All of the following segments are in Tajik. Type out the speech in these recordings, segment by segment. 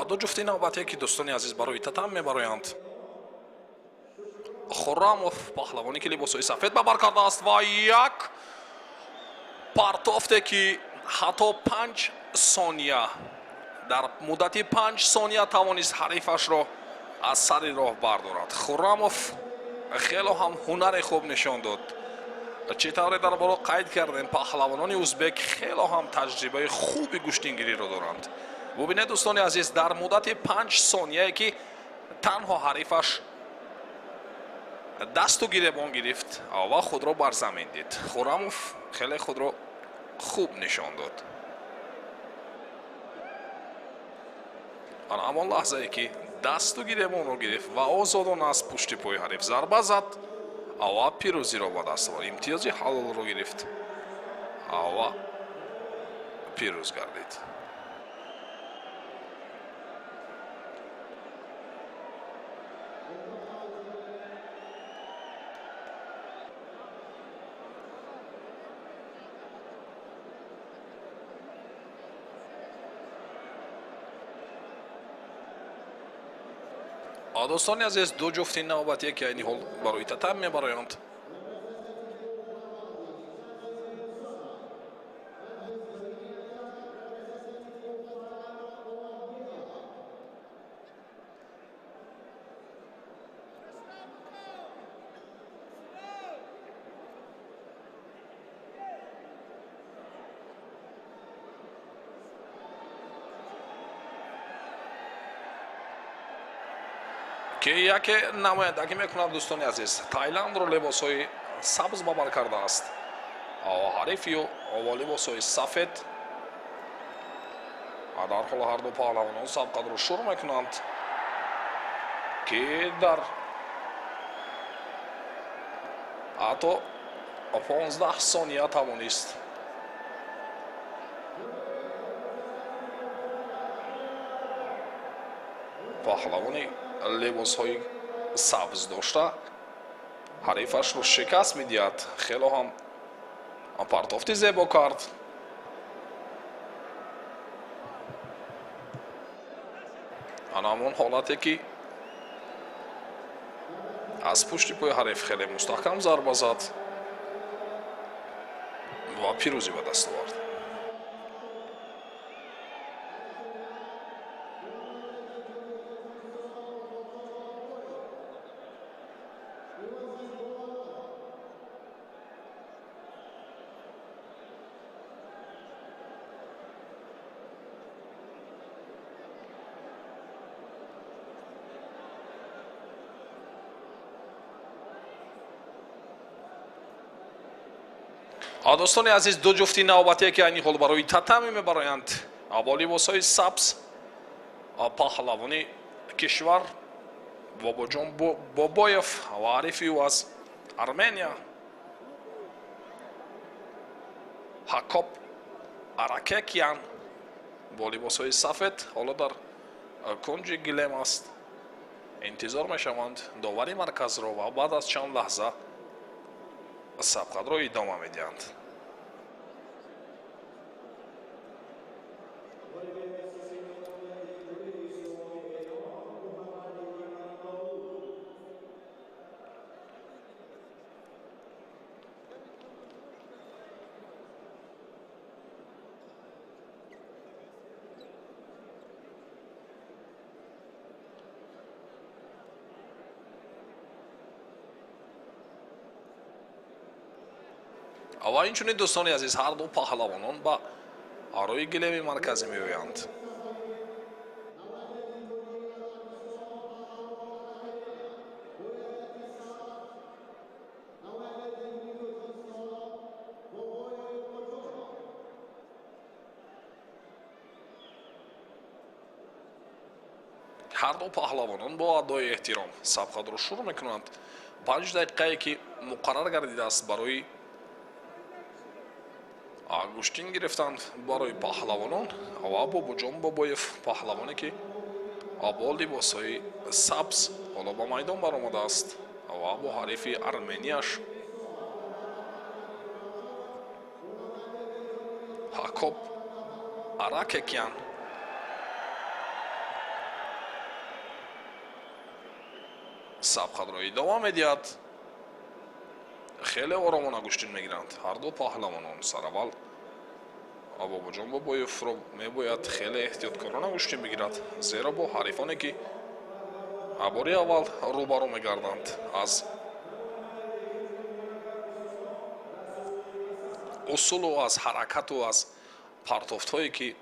ду ҷуфти навбате ки дӯстони азиз барои татам мебароянд. Хуррамов паҳлавоне ки либосои сафед ба бар кардааст ва як партофте ки ҳатто 5 сония дар муддати 5 сония тавонист ҳарифашро аз сари роҳ бардорад. Хуррамов хело ҳам ҳунари хуб нишон дод. чӣ тавре дар боло қайд кардем, паҳлавонони узбек хело ҳам таҷрибаи хуби гӯштингириро доранд. бубинед дӯстони азиз, дар муддати 5 сонияе ки танҳо ҳарифаш дасту гиребон гирифт ва худро бар замин дид. Хуррамов хеле худро хуб нишон дод. ҳамон лаҳзае ки дасту гиребонро гирифт ва озодона аз пушти пои ҳариф зарба зад ва пирӯзиро ба даст овард, имтиёзи ҳалолро гирифт ва пирӯз гардид. дӯстони азиз, ду ҷуфти навбатие ки айни ҳол барои татам мебароянд. ки яке намояндагӣ мекунад дӯстони азиз. Тайландро либосҳои сабз ба бар кардааст. ҳарифи ӯ либосҳои сафед. дар ҳоли ҳарду паҳлавонон сабқадро шур мекунанд ки дар ҳатто 15 сония тавонист паҳлавони либосҳои сабз дошта ҳарифашро шикаст медиҳад. хело ҳам партофти зебо кард. ҳамон ҳолате ки аз пушти пои ҳариф хеле мустаҳкам зарба зад ва пирӯзӣ ба даст овард. дӯстони азиз, ду ҷуфти навбатие ки айни ҳол барои татами мебароянд. бо либосҳои сабз паҳлавони кишвар Бобоҷон Бобоев ва ҳарифи ӯ аз Армения Ҳакоб Аракекян бо либосҳои сафед ҳоло дар кунҷи гилем аст. интизор мешаванд довари марказро ва баъд аз чанд лаҳза сабқадро идома медиҳанд. ва инчунин дӯстони азиз, ҳарду паҳлавонон ба рӯи гилеми марказӣ меоянд. ҳарду паҳлавонон бо адои эҳтиром сабқадро шур мекунанд. 5 дақиқае ки муқаррар гардидааст барои гӯштин гирифтанд барои паҳлавонон ва Бобоҷон Бобоев паҳлавоне ки бо либосҳои сабз ҳоло ба майдон баромадааст ва бо ҳарифи Арменияш Ҳакоб Аракекян сабхадро идома медиҳад. хеле оромона гӯштин мегиранд ҳар ду паҳлавонон. сараввал Абобоҷон Бобоевро мебояд хеле эҳтиёткорона гӯштин бигирад, зеро бо ҳарифоне ки бори аввал рӯбарӯ мегарданд аз усулу аз ҳаракату аз партофтҳое ки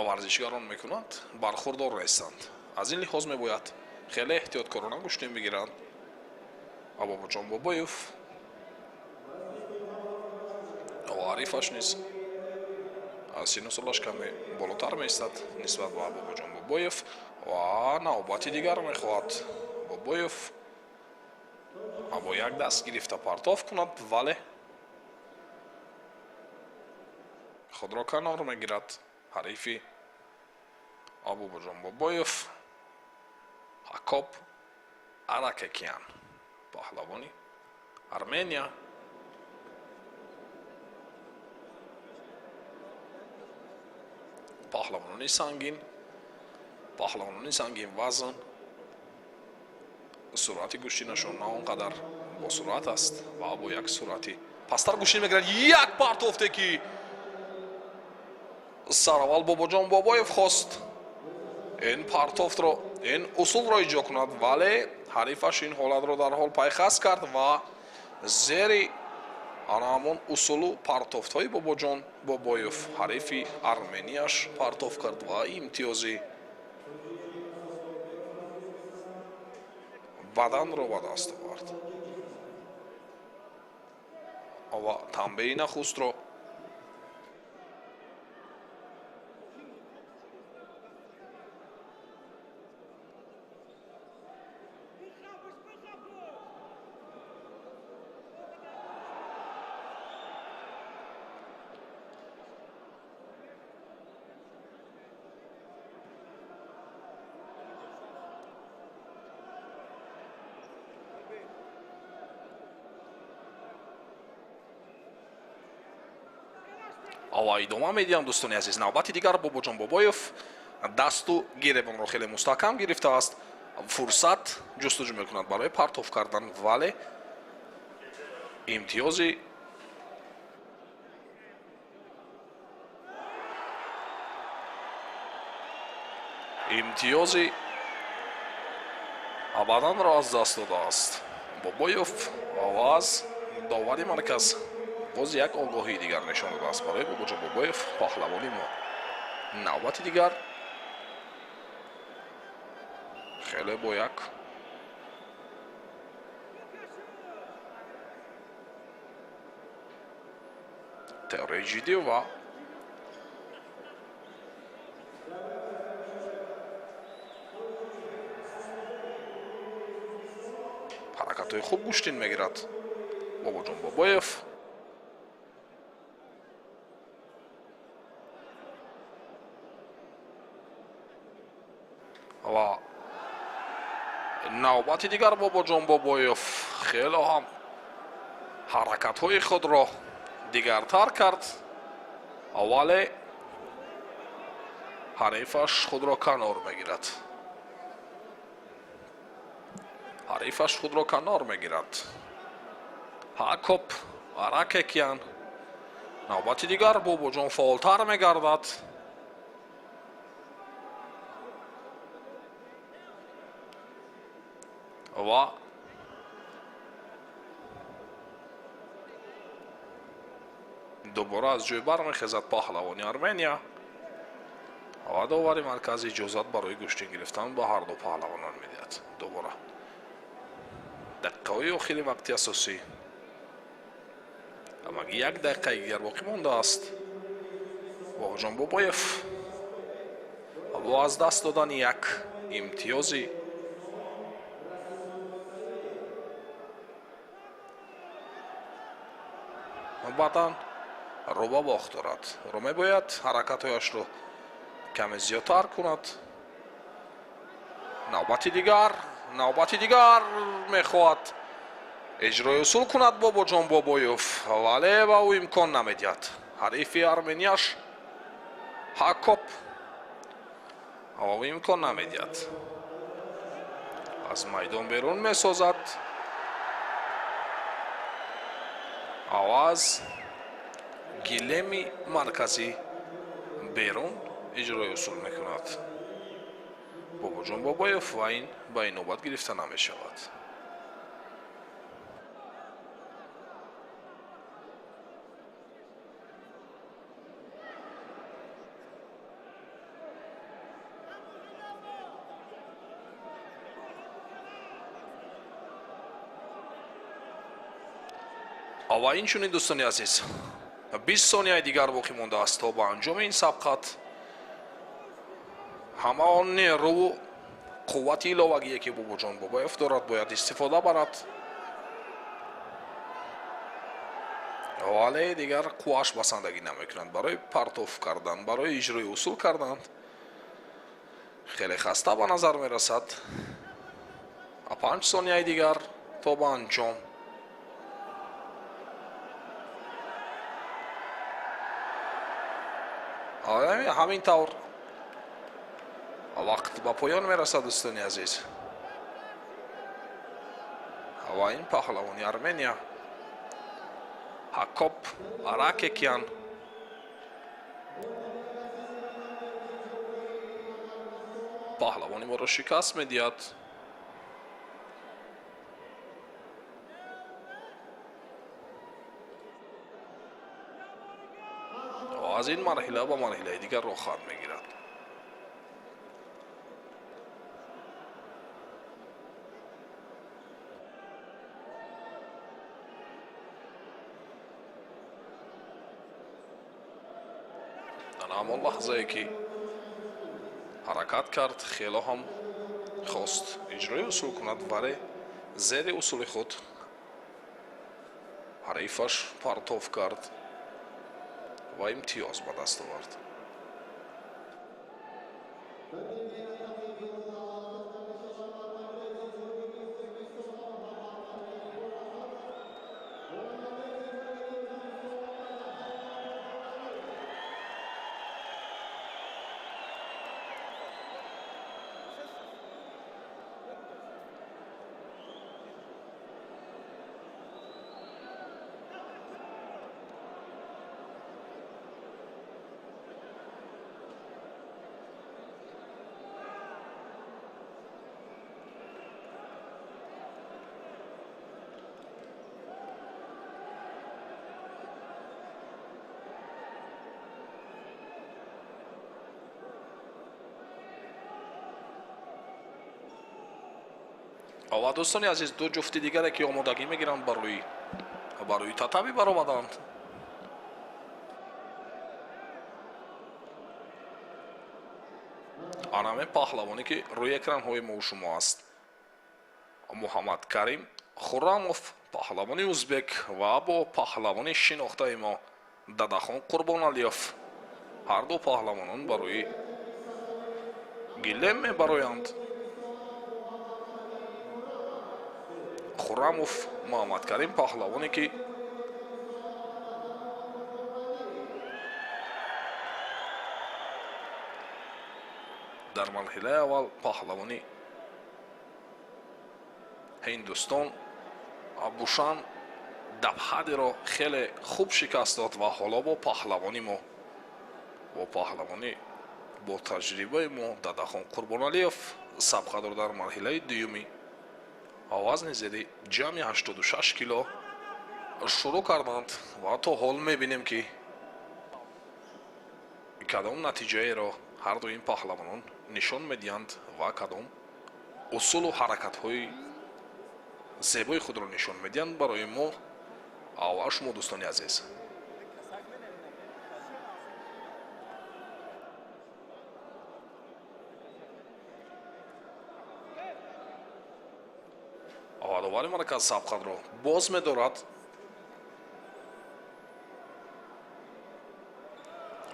варзишгарон мекунанд бархурдор нестанд. аз ин лиҳоз мебояд хеле эҳтиёткорона гӯштин бигиранд. Абобоҷон Бобоев ва ҳарифаш низ сину солаш каме болотар меистад нисбат ба Абобоҷон Бобоев ва навбати дигар мехоҳад Бобоев бо як даст гирифта партов кунад, вале худро канор мегирад ҳарифи Абобоҷон Бобоев Ҳакоб Аракекян, паҳлавони Армения. паҳлавонони сангин вазн, суръати гӯштинашон на он қадар бо суръат аст ва бо як суръати пастар гӯштин мегирад. як партофте ки сараввал Бобоҷон Бобоев хост ин партофтро, ин усулро иҷро кунад, вале ҳарифаш ин ҳолатро дар ҳол пайхас кард ва зери ҳамон усулу партофтҳои Бобоҷон Бобоев ҳарифи Арменияш партоф кард ва имтиёзи баданро ба даст овард ва танбеҳи нахустро ва идома медиҳам. дӯстони азиз, навбати дигар Бобоҷон Бобоев дасту гиребонро хеле мустаҳкам гирифтааст, фурсат ҷустуҷӯ мекунад барои партов кардан, вале имтиёзи баданро аз даст додааст Бобоев ва аз довари марказ боз як огоҳии дигар нишон додааст барои Бобоҷон Бобоев, паҳлавони мо. навбати дигар хеле бо як теораи ҷиддӣ ва ҳаракатҳои хуб гӯштин мегирад Бобоҷон Бобоев. ва навбати дигар Бобоҷон Бобоев хело ҳам ҳаракатҳои худро дигартар кард, вале ҳарифаш худро канор мегирад. Ҳакоб Аракекян. навбати дигар Бобоҷон фаъолтар мегардад. ва дубора аз ҷой бармехезад паҳлавони Армения ва довари маркази иҷозат барои гӯштин гирифтан ба ҳар ду паҳлавонон медиҳад. дубора дақиқаҳои охири вақти асосӣ, амаги як дақиқаи дигар боқӣ мондааст. Бобоҷон Бобоев бо аз даст додани як имтиёзи баъдан ро ба бохт дорад. ро мебояд ҳаракатҳояшро каме зиёдтар кунад. навбати дигар мехоҳад эҷрои усул кунад Бобоҷон Бобоев, вале ба ӯ имкон намедиҳад. ҳарифи Арменияш Ҳакоб ва ӯ имкон намедиҳад. аз майдон берун месозад. аваз гилеми марказӣ берун иҷрои усул мекунад. бобоҷон бобоев ва ин ба инобат гирифта намешавад. ва инчунин дӯстони азиз 20 сонияи дигар боқӣ мондааст то ба анҷоми ин сабқат. ҳама он нерӯ қуввати иловагие ки бобоҷон бобоев дорад бояд истифода барад, вале дигар қуввааш басандагӣ намекунад барои партов кардан, барои иҷрои усул кардан. хеле хаста ба назар мерасад. 5 сонияи дигар то ба анҷом. ҳамин тавр вақт ба поён мерасад дӯстони азиз. ва ин паҳлавони армения ҳакоп ракекян паҳлавони моро шикаст медиҳад. аз ин марҳила ба марҳилаи дигар роҳ хоҳад мегирад. дар ҳамон лаҳзае ки ҳаракат кард, хело ҳам хост иҷрои усул кунад, вале зери усули худ ҳарифаш партов кард ва имтиёз ба даст овард. ва дӯстони азиз ду ҷуфти дигаре ки омодагӣ мегиранд барои татаби баромаданд. анаме паҳлавоне ки рӯи экранҳои мо шумо аст. муҳаммад карим хуррамов паҳлавони узбек ва бо паҳлавони шинохтаи мо дадахон қурбоналиёв ҳарду паҳлавонон барои гилем мебароянд. хуррамов муҳаммад карим паҳлавоне ки дар марҳилаи аввал паҳлавони ҳиндустон бушан дабҳадиро хеле хуб шикаст дод ва ҳоло бо паҳлавони мо бо паҳлавони бо таҷрибаи мо дадахон қурбоналиёв сабқадор дар марҳилаи дуюми вазни зери ҷамъи 86 кило шурӯъ карданд ва то ҳол мебинем ки кадом натиҷаеро ҳарду ин паҳлавонон нишон медиҳанд ва кадом усулу ҳаракатҳои зебои худро нишон медиҳанд барои мо ва шумо дӯстони азиз. авадовари марказ сабқатро боз медорад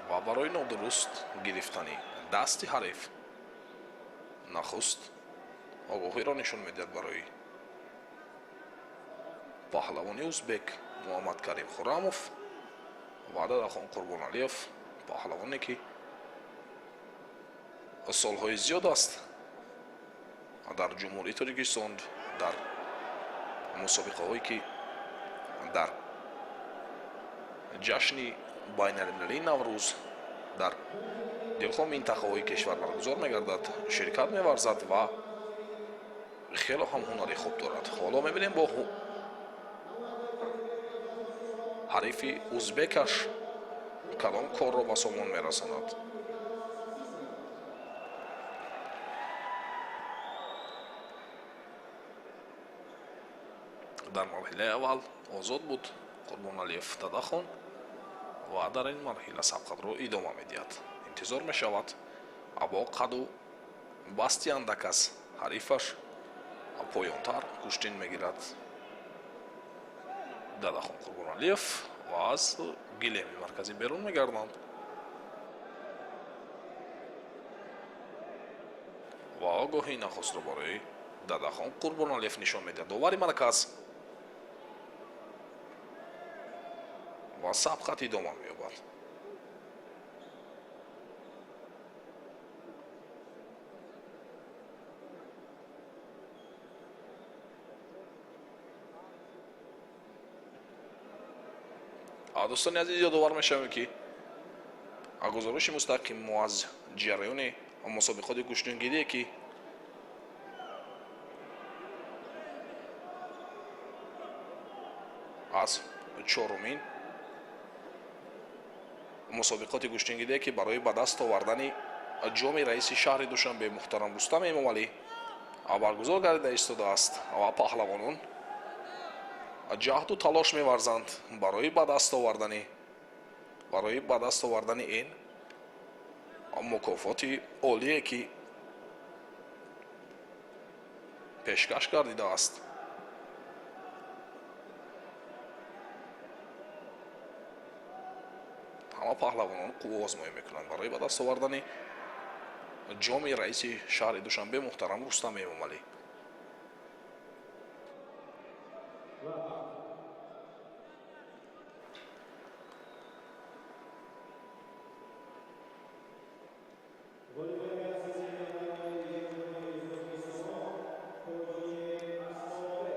ва барои нодуруст гирифтани дасти ҳариф нахуст огоҳиро нишон медиҳад барои паҳлавони узбек муҳаммад карим хуррамов ва дадахон қурбоналиёв паҳлавоне ки солҳои зиёд аст дар ҷумҳурии Тоҷикистон дар мусобиқаҳое ки дар ҷашни байналмилалии Наврӯз дар дилҳо минтақаҳои кишвар баргузор мегардад, ширкат меварзад ва хело ҳам ҳунари хуб дорад. ҳоло мебинем бо ҳарифи узбекаш кадом корро ба сомон мерасонад. дар марҳилаи аввал озод буд Қурбоналиев Дадахон ва дар ин марҳила сабқатро идома медиҳад. интизор мешавад або қаду басти андак аз ҳарифаш поёнтар куштин мегирад Дадахон Қурбоналиев ва аз гилеми марказӣ берун мегарданд ва огоҳии нахустро барои Дадахон Қурбоналиев нишон медиҳад. довари марказ ва сабқат идома меёбад. дӯстони азиз ёдовар мешавем ки гузориши мустақим мо аз ҷараёни мусобиқоти куштингирие ки аз чорумин мусобиқоти куштингирие ки барои ба даст овардани ҷоми раиси шаҳри Душанбе муҳтарам Рустам Эмомалӣ баргузор гардида истодааст ва паҳлавонон ҷаҳду талош меварзанд барои ба даст овардани ин мукофоти олие ки пешкаш гардидааст. ҳама паҳлавонон қуввоозмоӣ мекунанд барои ба даст овардани ҷоми раиси шаҳри Душанбе муҳтарам Рустам Эмомалӣ.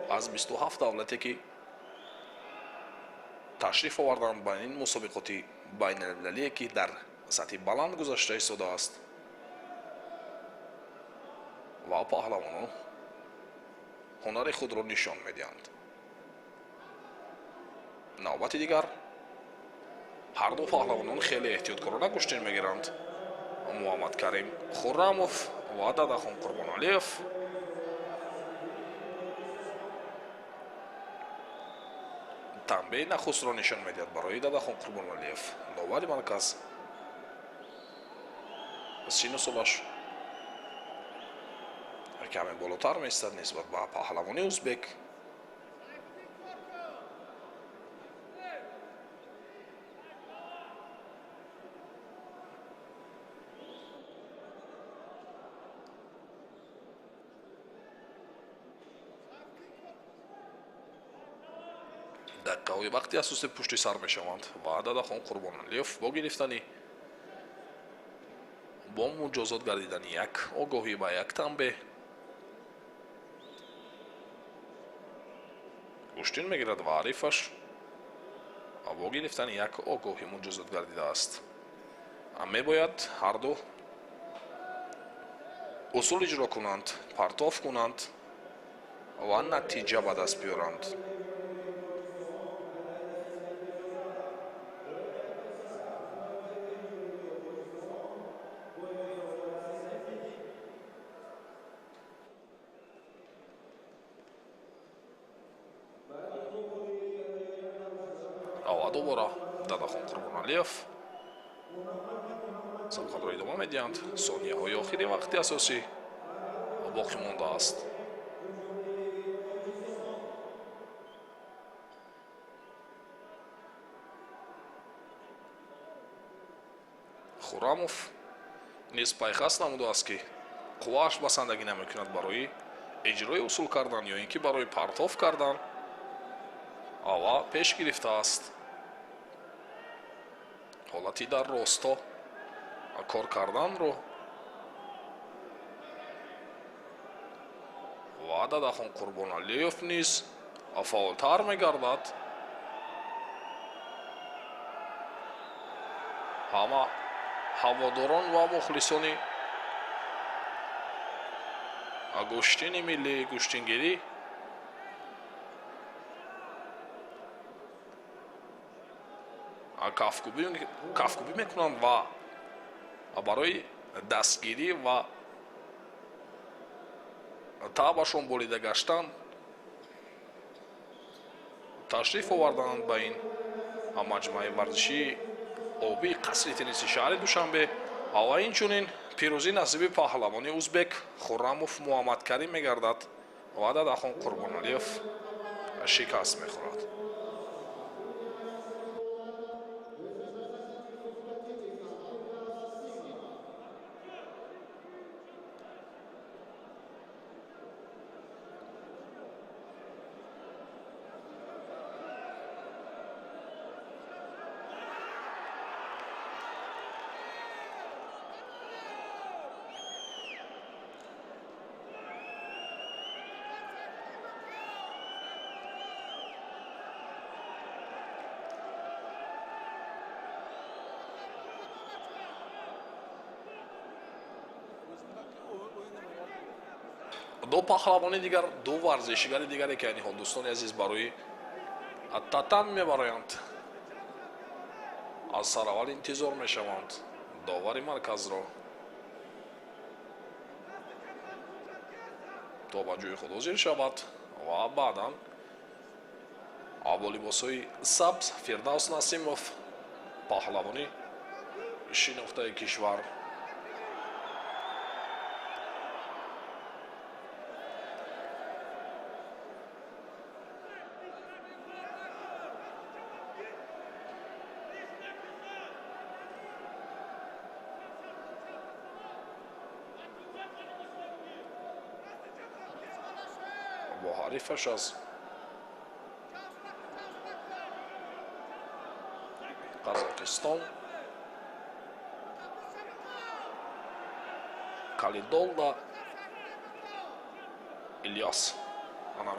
аз 27 давлате ки ташриф оварданд ба ин мусобиқоти байналмилалие ки дар сатҳи баланд гузашта истодааст ва паҳлавонон ҳунари худро нишон медиҳанд. навбати дигар ҳарду паҳлавонон хеле эҳтиёткорона куштин мегиранд. Муҳаммадкарим Хуррамов ва Дадахон Қурбоналиев танбеи нахустро нишон медиҳад барои Дадахон Қурбоналиев. довари марказ сину солаш каме болотар меистад нисбат ба паҳлавони узбек. дақиқаҳои вақти асоси пушти сар мешаванд ва Дадахон Қурбоналиев бо гирифтани бо муҷозот гардидани як огоҳӣ ба як танбе куштин мегирад ва ҳарифаш бо гирифтани як огоҳӣ муҷозот гардидааст. мебояд ҳарду усул иҷро кунанд, партов кунанд ва натиҷа ба даст биёранд. дубора Дадахон Қурбоналиев сабқатро идома медиҳанд. сонияҳои охири вақти асосӣ боқӣ мондааст. Хуррамов низ пайхаст намудааст ки қуввааш басандагӣ намекунад барои иҷрои усул кардан ё ин ки барои партов кардан ва пеш гирифтааст. ҳолати дар росто кор карданро وعدد اخون قربان علیف نیز فاولتر میگردد. همه هواداران و مخلصان گوشتین ملی گوشتینگیری کافکوبی میکنند و برای دستگیری و табашон болида гаштан ташриф оварданд ба ин маҷмӯи варзишии обии қасри тенниси шаҳри душанбе ва инчунин пирӯзӣ насиби паҳлавони узбек хуррамов муҳаммадкарим мегардад ва дадахон қурбоналиев шикаст мехӯрад. دو پهلوانی دیگر دو ورزشگر دیگری که این دوستان عزیز برای تاتان میبرند از سراول انتظار میشوند داور مرکز را تا به جای خود حاضر شود و بعدا با لباسهای سبز فردوس نسیموف پهلوانی شناخته کشور با حریفش از قزاقستان کالیدولدا الیاس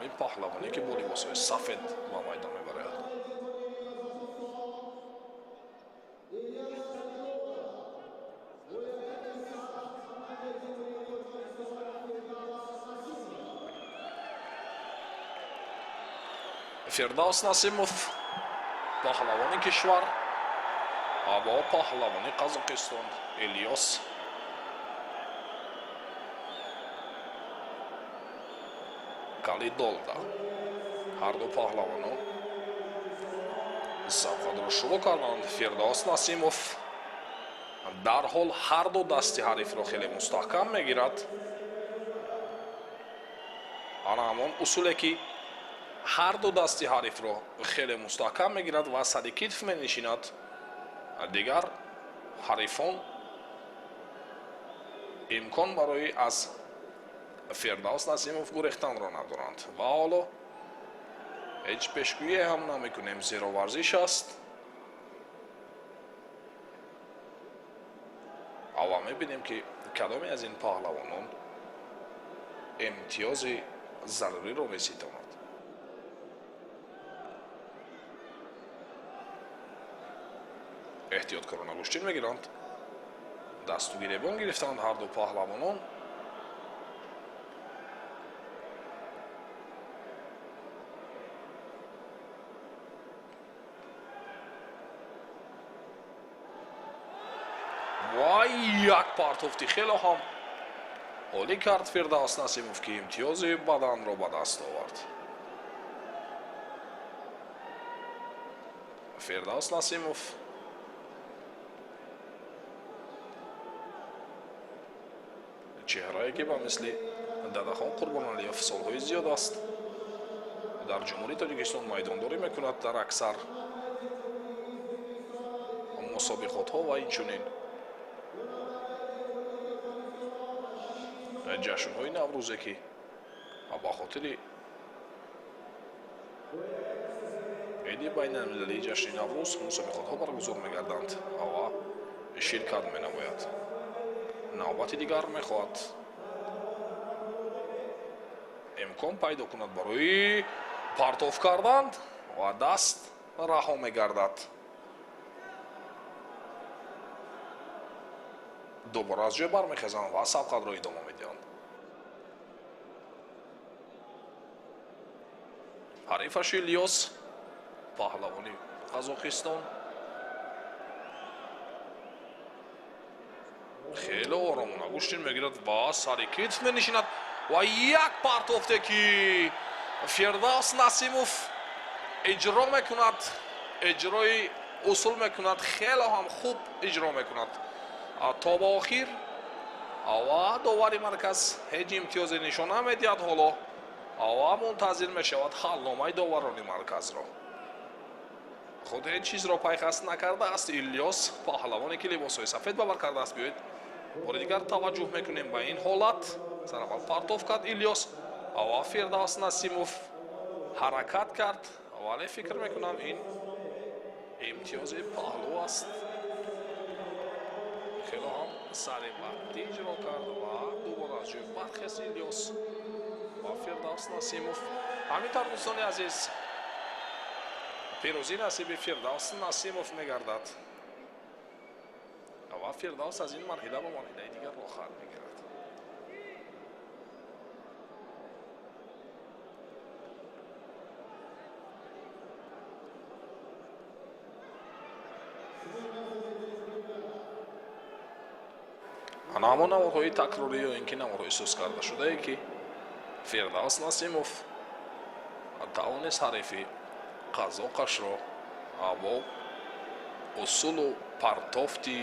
این پهلوانی که با لباسهای سفید با میدان میبرد. فردوس نسیموف پهلوانی کشور با پهلوانی قزاقستان الیاس کالیدولدا هر دو پهلوانان صفحه را شروع کردند. فردوس نسیموف در حال هر دو دستی حریف را خیلی مستحکم میگیرد. آن همان اصولی که هر دو دستی حریف را خیلی مستحکم میگیرد و سر کتف می نشیند. دیگر حریفان امکان برای از فردوس نسیموف گریختن را ندارند و حالا هیچ پیشگویی هم نمیکنیم زیرا ورزش است و میبینیم که کدامی از این پهلوانان امتیاز ضروری را میستاند. احتیاطکارانه گوشتین میگیرند. دست و گریبان گرفتند هر دو پهلوانان. و یک پرتافتی خیلی هم عالی کرد فردوس نسیموف که امتیاز بدن را به دست آورد. فردوس نسیموف چهرهایی که به مثل داداخان قربانعلیوف سالهای زیاد است در جمهوری تاجیکستان میدانداری میکند در اکثر مسابقات ها و اینچنین جشن های نوروزی که با خاطر عید بین المللی جشن نوروز مسابقات ها برگزار میگردند و شرکت مینماید. نوبت دیگر میخواهد имкон пайдо кунад барои партов карданд ва даст раҳо мегардад. дубора аз ҷой бармехезанд ва сабқадро идома медиҳанд. ҳарифаш Ильёс паҳлавони Қазоқистон хеле оромона гӯштин мегирад ва сари китф менишинад ва як партофте ки Фирдавс Насимов иҷро мекунад, иҷрои усул мекунад, хеле ҳам хуб иҷро мекунад то ба охир ва довари марказ ҳеҷ имтиёзе нишон намедиҳад. ҳоло ва мунтазир мешавад ҳалномаи доварони марказро. худ ҳеҷ чизро пайхаст накардааст Ильёс, паҳлавоне ки либосҳои сафед бавар кардааст. биёед бори дигар таваҷҷӯҳ мекунем ба ин ҳолат. сараввал партов кард Ильёс ва Фирдавс Насимов ҳаракат кард, вале фикр мекунам ин имтиёзи паҳлӯ аст. хело ҳам сари вақти иҷро кард ва дубора аз ҷой бархест Ильёс ва Фирдавс Насимов. ҳаминтар дӯстони азиз, пирӯзӣ насиби Фирдавс Насимов мегардад ва Фирдавс аз ин марҳила ба марҳилаи дигар охар мегирад. ана ҳамон намудҳои такрорӣ ё ин ки намудҳои сӯзкардашудае ки Фирдавс Насимов тавонист ҳарифи қазоқашро бо усулу партофти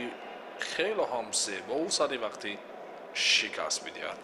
хело ҳам зебову саривақтӣ шикаст бидиҳад.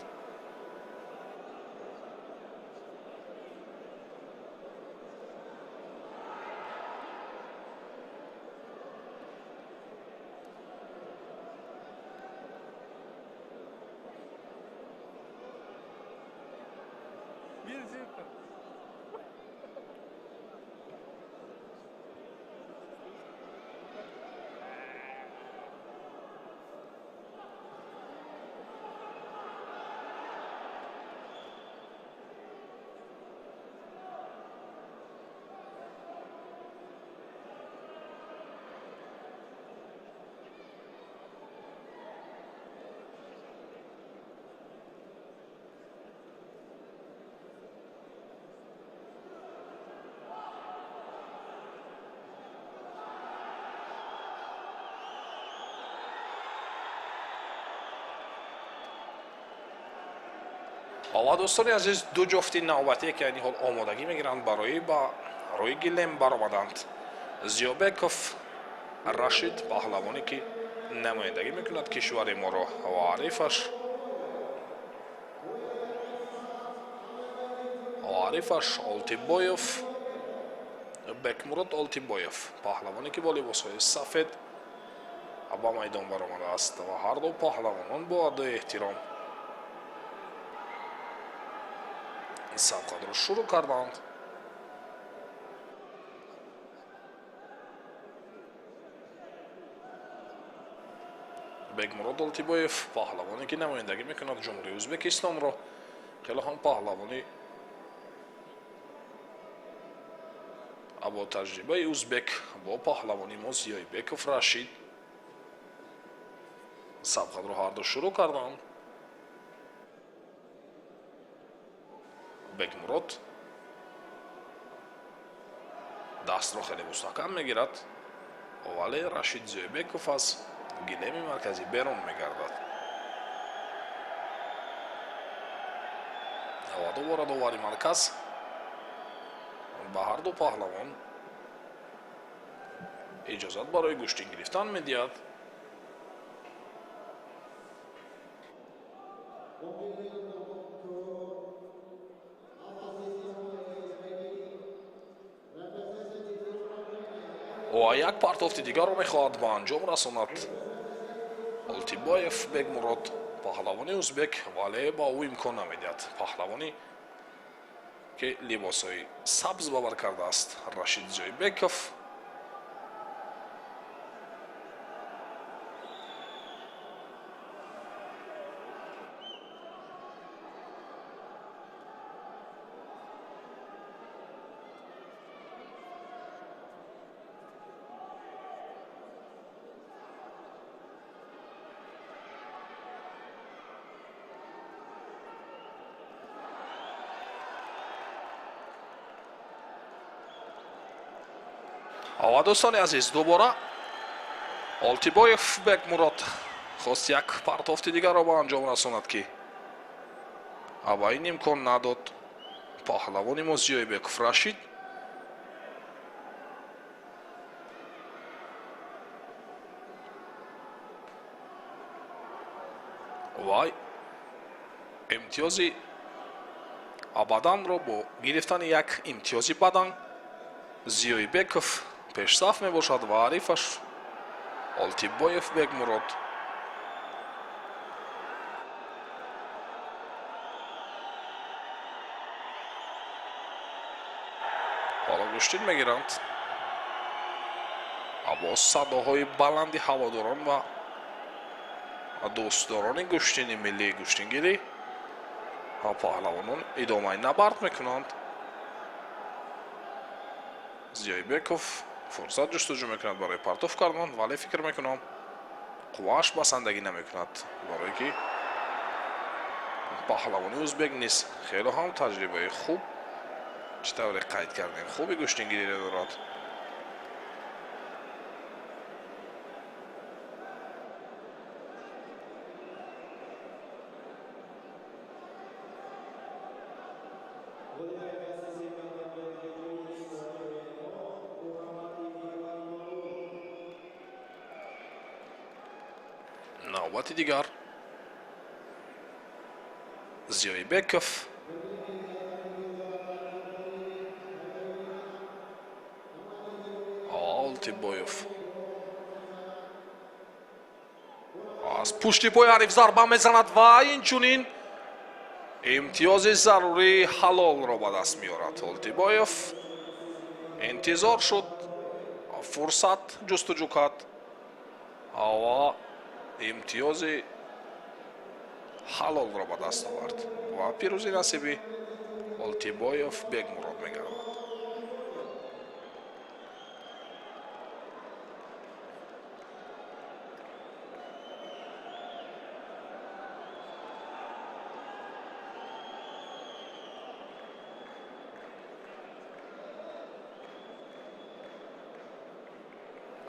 ва дӯстони азиз, ду ҷуфти навбатие ки айни ҳол омодагӣ мегиранд барои ба рӯи гилем баромаданд. Зиёбеков Рашид, паҳлавоне ки намояндагӣ мекунад кишвари моро, ва арифаш Олтибоев, Бекмурод Олтибоев, паҳлавоне ки бо либосҳои сафед ба майдон баромадааст ва ҳарду паҳлавонон бо адои эҳтиром сабқатро шурӯъ карданд. Бекмурод Олтибоев, паҳлавоне ки намояндагӣ мекунад ҷумҳурии Ӯзбекистонро, хело ҳам паҳлавони бо таҷрибаи ӯзбек бо паҳлавони мо Зиёбеков Рашид сабқатро ҳарду шурӯъ карданд. Бекмурод дастро хеле мустаҳкам мегирад, вале Рашид Зиёбеков аз гилеми марказӣ берун мегардад. ва дубора довари марказ ба ҳарду паҳлавон иҷозат барои гӯштин гирифтан медиҳад. ва як партофти дигарро мехоҳад ба анҷом расонад Олтибоев Бекмурод, паҳлавони ӯзбек, вале ба ӯ имкон намедиҳад. паҳлавоне ки либосҳои сабз бавар кардааст Рашид Зиёбеков ава дӯстони азиз, дубора Олтибоев Бекмурод хост як партофти дигарро ба анҷом расонад, ки ава ин имкон надод паҳлавони мо Зиёибеков Рашид. вай имтиёзи абаданро бо гирифтани як имтиёзи бадан Зиёибеков пешсаф мебошад ва ҳарифаш Олтибоев Бекмурод. ҳоло гӯштин мегиранд. або садоҳои баланди ҳаводорон ва дӯстдорони гӯштини миллии гӯштингирӣ ва паҳлавонон идомаи набард мекунанд. Зиёибеков фурсат ҷустуҷӯ мекунад барои партоф кардан, вале фикр мекунам қуввааш басандагӣ намекунад, барое ки паҳлавони узбек низ хело ҳам таҷрибаи хуб чӣ тавре қайд кардани хуби гӯштингириро дорад. навбати дигар Зиёибеков Олтибоев аз пушти пои ҳариф зарба мезанад ва инчунин имтиёзи зарурии ҳалолро ба даст меорад. Олтибоев интизор шуд, фурсат ҷустуҷӯ кард ва имтиёзи ҳалолро ба даст овард ва пирӯзӣ насиби Олтибоев Бекмурод мегардад.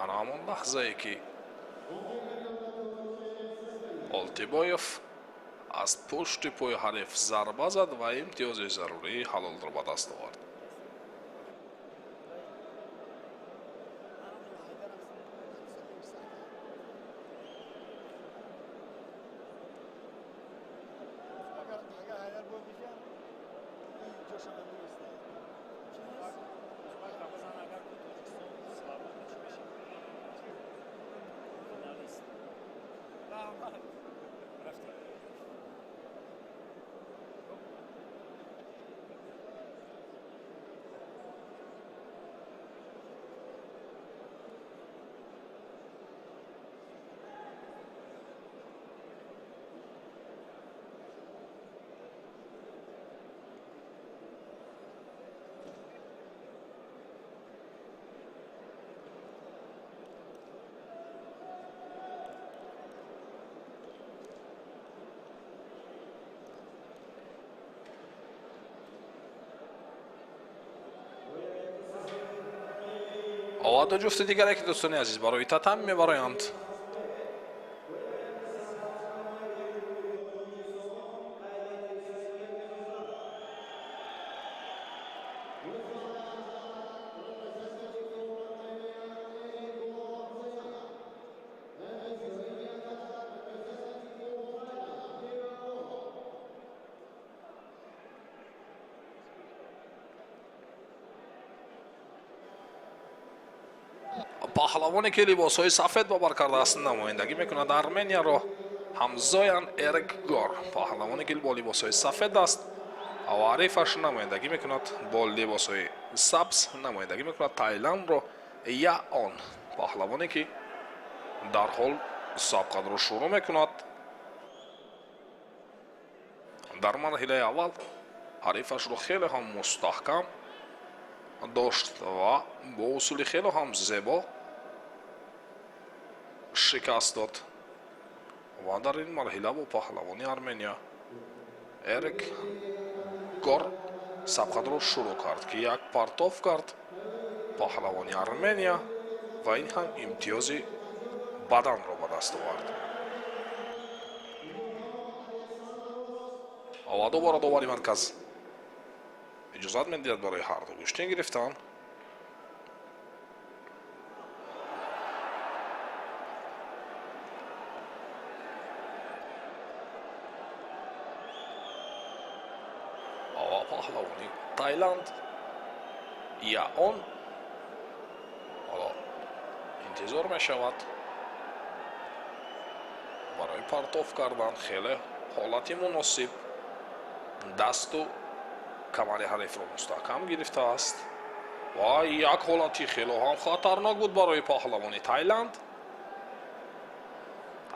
ана ҳамон лаҳзае ки Олтибоев аз пушти пои ҳариф зарба зад ва имтиёзи зарурии ҳалолро ба даст овард. ова ду ҷуфти дигаре ки дӯстони азиз барои татами мебароянд. паҳлавоне ки либосҳои сафед бовар кардааст намояндагӣ мекунад Арменияро Ҳамзоян Эркгор. паҳлавоне ки бо либосҳои сафед аст ва ҳарифаш намояндагӣ мекунад бо либосҳои сабз, намояндагӣ мекунад Таиландро Яон. паҳлавоне ки дарҳол сабқатро шурӯъ мекунад. дар марҳилаи аввал ҳарифашро хеле ҳам мустаҳкам дошт ва бо усули хеле ҳам зебо шикаст дод ва дар ин марҳила бо паҳлавони Армения Эркгор сабқатро шурӯъ кард ки як партоф кард паҳлавони Армения ва ин ҳам имтиёзи баданро ба даст овард. ва дубора довари марказ иҷозат медиҳад барои ҳарду куштин гирифтан. ва паҳлавони Тайланд Яон интизор мешавад барои партов кардан. хеле ҳолати муносиб дасту камари ҳарифро мустаҳкам гирифтааст ва як ҳолати хеле ҳам хатарнок буд барои паҳлавони Тайланд.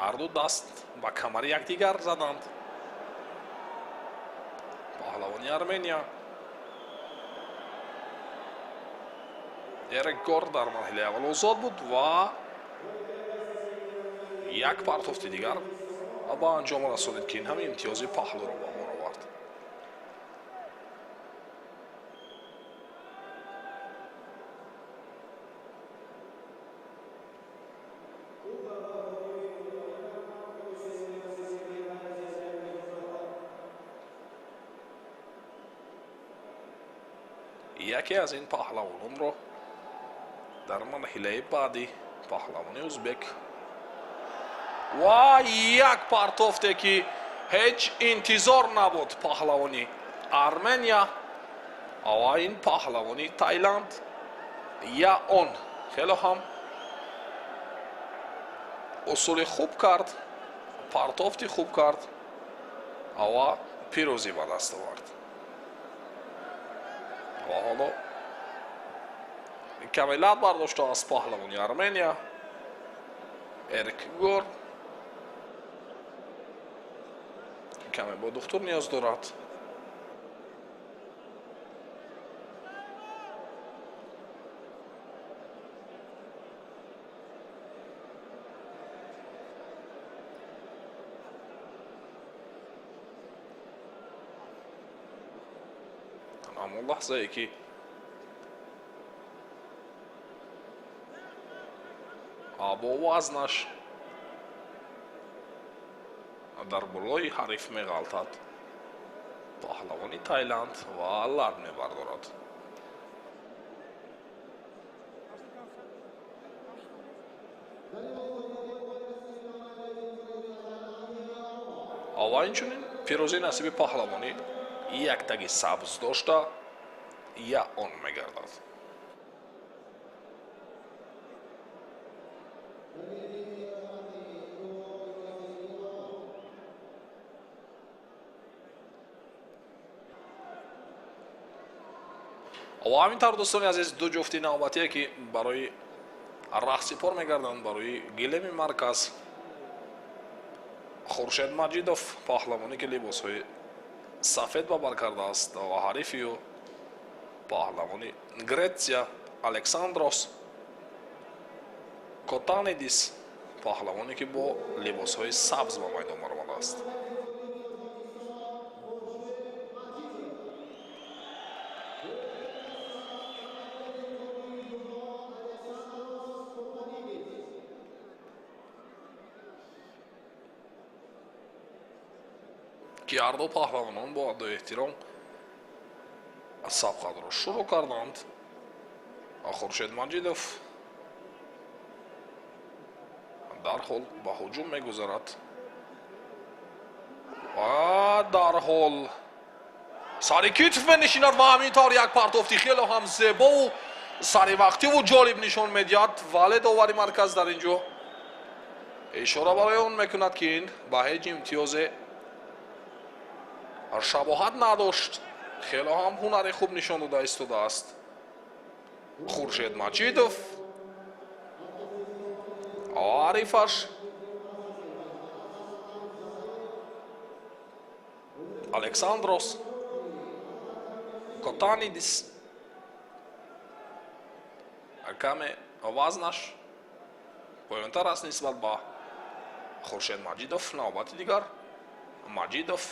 ҳарду даст ба камари якдигар заданд. паҳлавони Армения Эрик Гор дар марҳилаи аввал озод буд ва як партофти дигар ба анҷом расонид ки ин ҳам имтиёзи паҳлуро ба мо овард. яке аз ин паҳлавононро дар марҳилаи баъди паҳлавони узбек ва як партофте ки ҳеҷ интизор набуд паҳлавони Армения ва ин паҳлавони Тайланд Яон хеле ҳам усули хуб кард, партофти хуб кард ва пирӯзӣ ба даст овард. ва ҳоло каме лад бардоштааст паҳлавони Армения Эрик Гор. каме бо духтур ниёз дорад. ҳамон лаҳзае ки бо вазнаш дар болои ҳариф меғалтад паҳлавони Тайланд ва лад мебардорад. ва инчунин пирӯзӣ насиби паҳлавони яктаги сабз дошта Яон мегардад. ва ҳамин тавр дӯстони азиз ду ҷуфти навбатие ки барои рахси пор мегарданд барои гилеми марказ. Хуршед Маҷидов паҳлавоне ки либосҳои сафед ба бар кардааст ва ҳарифи ӯ паҳлавони Гретсия Александрос Котанидис паҳлавоне ки бо либосҳои сабз ба майдон баромадааст. ки ҳарду паҳлавонон бо адои эҳтиром сабқатро шурӯъ карданд. Хуршед Маҷидов дарҳол ба ҳуҷум мегузарад ва дарҳол сари китф менишинад ва ҳамин тавр як партофти хеле ҳам зебову саривақтиву ҷолиб нишон медиҳад, вале довари марказ дар ин ҷо ишора барои он мекунад ки ин ба ҳеҷ имтиёзе шабоҳат надошт. хеле ҳам ҳунари хуб нишон дода истодааст Хуршед Маҷидов. ҳарифаш Александрос Котанидис каме вазнаш поёнтар аст нисбат ба Хуршед Маҷидов. навбати дигар Маҷидов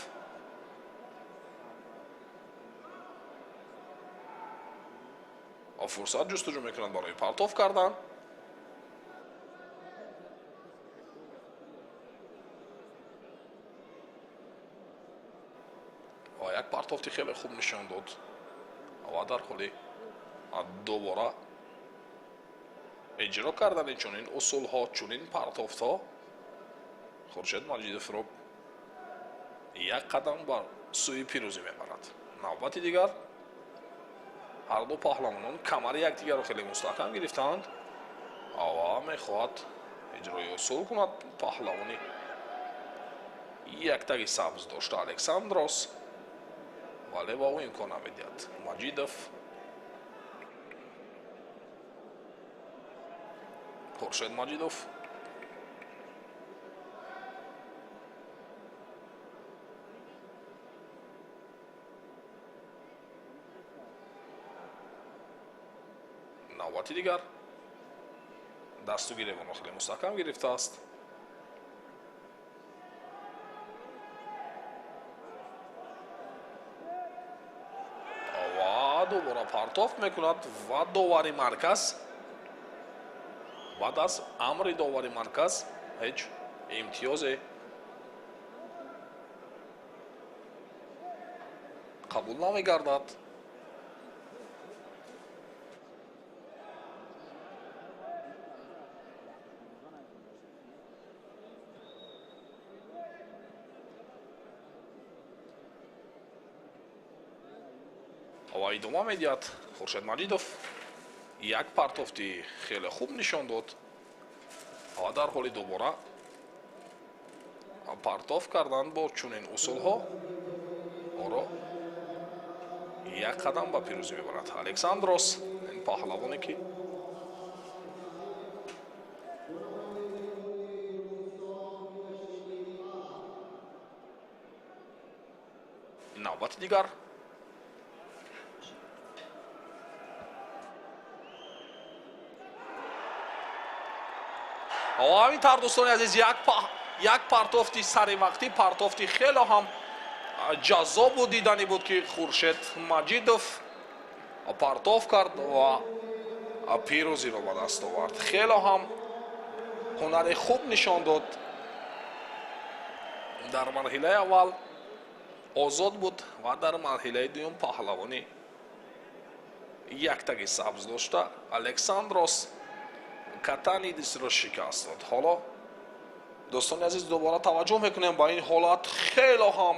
фурсат ҷустуҷӯ мекунанд барои партов кардан. як партофти хеле хуб нишон дод ва дар ҳоли дубора эҷро кардани чунин усулҳо, чунин партофтҳо Хуршед Маҷидовро як қадам бар сӯи пирӯзӣ мебарад. навбати дигар ҳарду паҳлавонон камари якдигарро хеле мустаҳкам гирифтанд ва мехоҳад иҷрои усул кунад паҳлавони як таги сабз дошта Александрос, вале ба ӯ имкон намедиҳад. Маҷидов Хуршед Маҷидов навбати дигар дасту гиревонро хеле мустаҳкам гирифтааст. ва дубора партоф мекунад ва довари марказ баъд аз амри довари марказ ҳеҷ имтиёзе қабул намегардад. ва идома медиҳад Хуршед Маҷидов як партофти хеле хуб нишон дод ва дар ҳоли дубора партоф кардан бо чунин усулҳо оро як қадам ба пирӯзӣ мебарад. Александрос ин паҳлавоне ки навбати дигар ҳамин тавр дӯстони азиз як партофти саривақтӣ, партофти хеле ҳам ҷаззобу диданӣ буд ки Хуршед Маҷидов партоф кард ва пирӯзиро ба даст овард. хеле ҳам ҳунари хуб нишон дод. дар марҳилаи аввал озод буд ва дар марҳилаи дуюм паҳлавони як таги сабз дошта Александрос Катанидисро шикаст дод. ҳоло дӯстони азиз дубора таваҷҷӯҳ мекунем ба ин ҳолат. хеле ҳам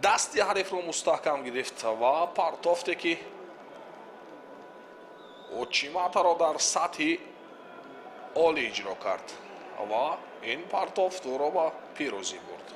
дасти ҳарифро мустаҳкам гирифт ва партофте ки учиматаро дар сатҳи олӣ иҷро кард ва ин партоф ӯро ба пирӯзӣ бурд.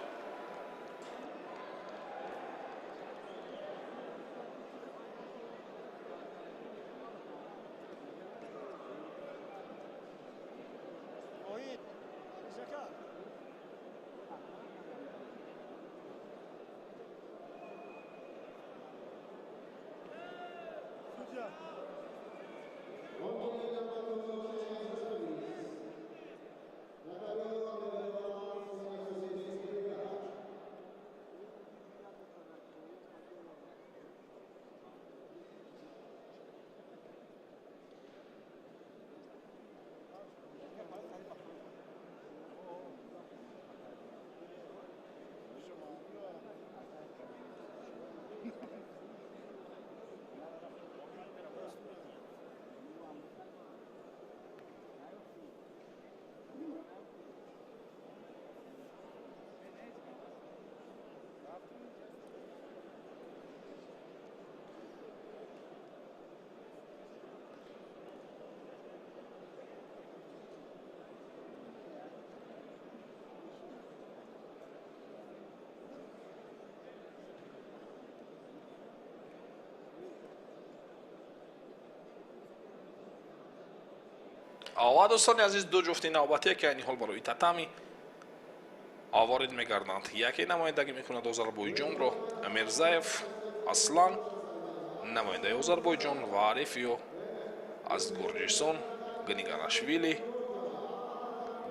ва дӯстони азиз ду ҷуфти навбатие ки айни ҳол барои татами ворид мегарданд. яке намояндагӣ мекунад Озарбойҷонро Мирзаев Аслан, намояндаи Озарбойҷон ва Арифиё аз Гурҷистон Гнигарашвили,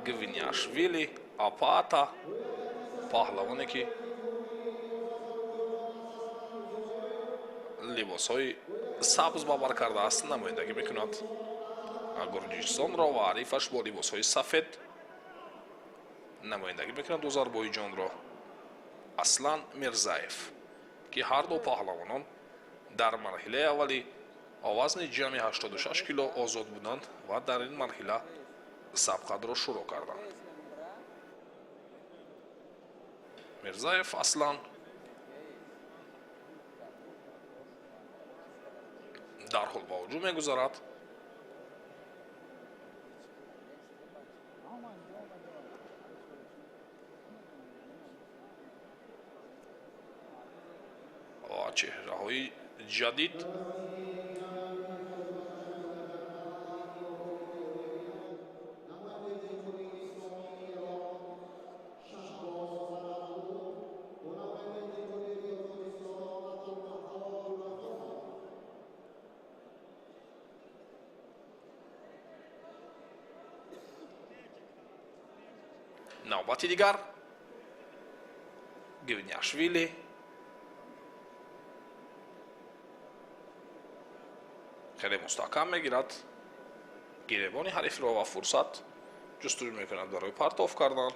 Гвиняшвили, Апата паҳлавоне ки либосҳои сабз бабар кардааст, намояндагӣ мекунад Гурҷистонро ва ҳарифаш бо либосҳои сафед намояндагӣ мекунад Озарбойҷонро Аслан Мирзаев, ки ҳар ду паҳлавонон дар марҳилаи аввалӣ вазни ҷамъи 86 кило озод буданд ва дар ин марҳила сабқадро шурӯъ карданд. Мирзаев Аслан дарҳол ба ҳуҷум мегузарад. чеҳраҳои ҷадид навбати дигар Гвиняшвили хеле мустаҳкам мегирад гиребони ҳарифро ва фурсат ҷустуҷӯ мекунад барои партов кардан.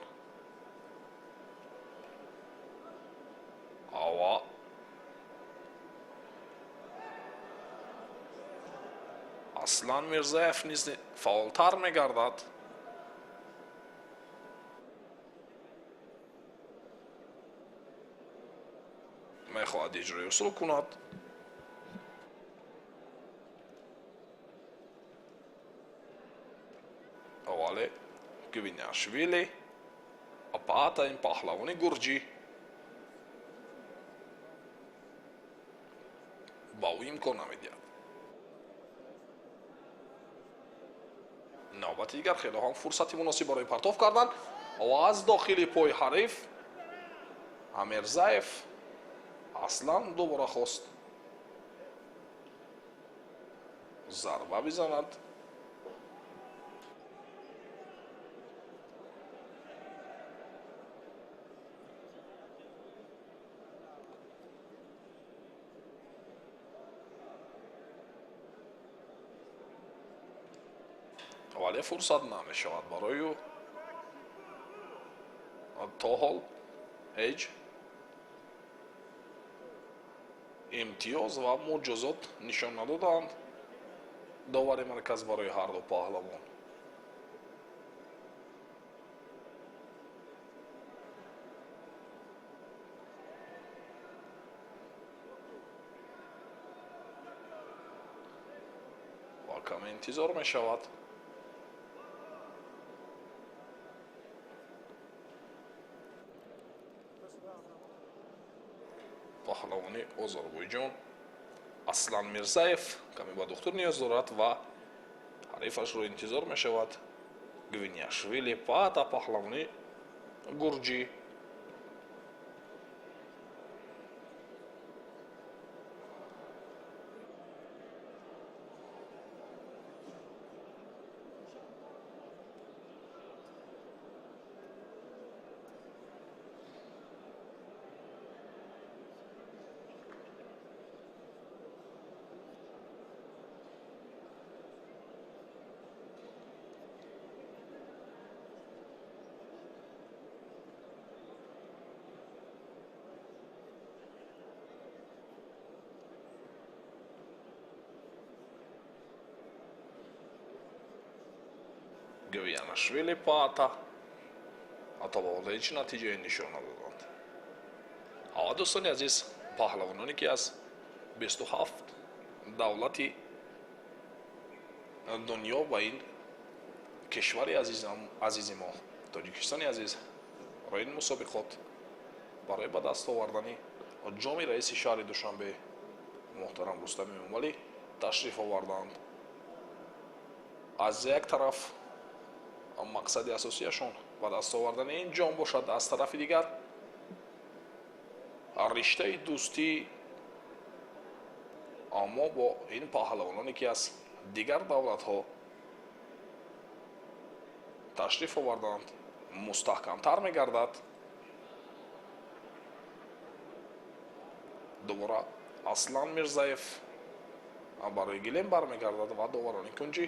ва Аслан Мирзаев низ фаъолтар мегардад. мехоҳад иҷрои усул кунад. вале Гвиняшвили апаата ин паҳлавони гурҷӣ ба ӯ имкон намедиҳад. навбати дигар хелоҳон фурсати муносиб барои партов кардан ва аз дохили пои ҳариф Мирзаев Аслан дубора хост зарба бизанад. вале фурсат намешавад барои ӯ. то ҳол ҳеҷ имтиёз ва муҷозот нишон надоданд довари марказ барои ҳар ду паҳлавон. ва каме интизор мешавад. паҳлавони Озарбойҷон Аслан Мирзаев каме ба духтур ниёз дорад ва ҳарифашро интизор мешавад. Гвиняшвили паата паҳлавони гурҷӣ Гвиняшвили паата ҳатто ба ҳоло ҳеҷ натиҷае нишон надоданд. ава дӯстони азиз, паҳлавононе ки аз 27 давлати дунё ба ин кишвари азизи мо Тоҷикистони азиз барои ин мусобиқот барои ба даст овардани ҷоми раиси шаҳри Душанбе муҳтарам Рустами Эмомалӣ ташриф оварданд. аз як тараф мақсади асосияшон ба даст овардани ин ҷом бошад, аз тарафи дигар риштаи дӯстӣ аммо бо ин паҳлавононе ки аз дигар давлатҳо ташриф оварданд мустаҳкамтар мегардад. дубора Аслан Мирзаев барои гилем бармегардад ва доварони кунҷӣ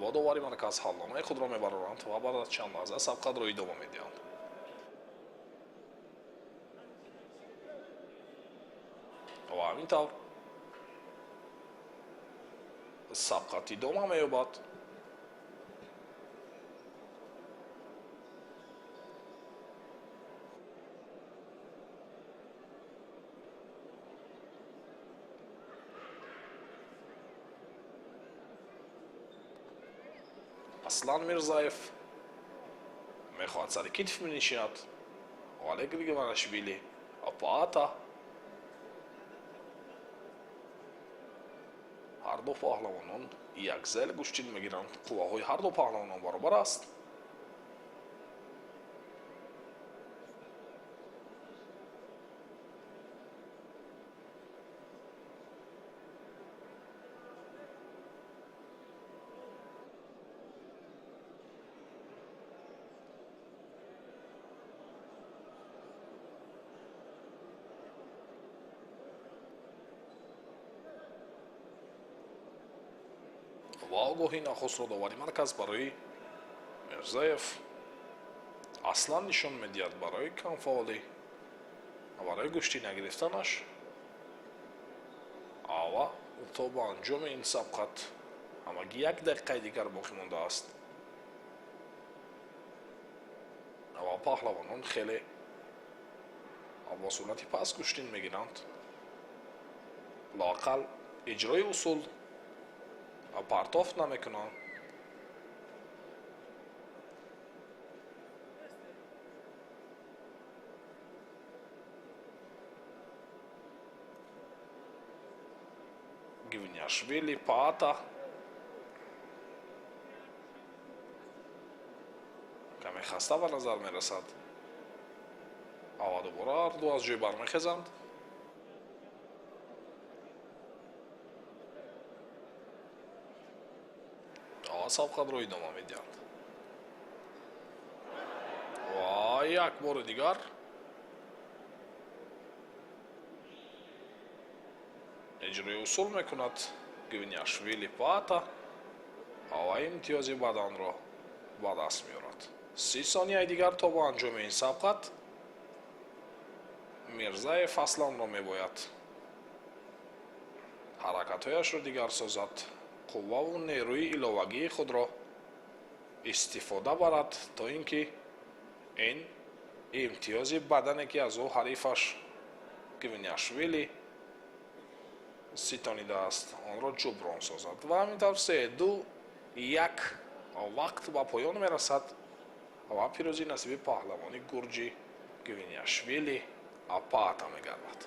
ва довари марказ ҳалломаи худро мебароранд ва баъд аз чанд лаҳза сабқатро идома медиҳанд. ва ҳамин тавр сабқат идома меёбад. Аслан Мирзаев мехоҳад сари китф менишинад. Олег Григорашвили апоата ҳар ду паҳлавонон якзел гӯштин мегиранд. қувваҳои ҳар ду паҳлавонон баробар аст. ва огоҳии нахустро довари марказ барои Мирзаев Аслан нишон медиҳад барои камфаъолӣ барои гӯшти нагирифтанаш. ва то ба анҷоми ин сабқат ҳамагӣ 1 дақиқаи дигар боқӣ мондааст. ва паҳлавонон хеле бо суръати паст гӯштин мегиранд. лоақал иҷрои усул партофт намекунанд. Гвиняшвили Паата каме хаста ба назар мерасад. ва дубора ҳарду аз ҷой бармехезанд. сабқатро идома медиҳанд. ва як бори дигар иҷрои усул мекунад Гвиняшвили Паата ва имтиёзи баданро ба даст меорад. 30 сонияи дигар то ба анҷоми ин сабқат Мирзаев Асланро мебояд ҳаракатҳояшро дигар созад, қувваву нерӯи иловагии худро истифода барад, то ин ки ин имтиёзи бадане ки аз ӯ ҳарифаш Гвиняшвили ситонидааст, онро ҷуброн созад. ва ҳамин тавр 3-2-1 вақт ба поён мерасад ва пирӯзӣ насиби паҳлавони гурҷи Гвиняшвили Паата мегардад.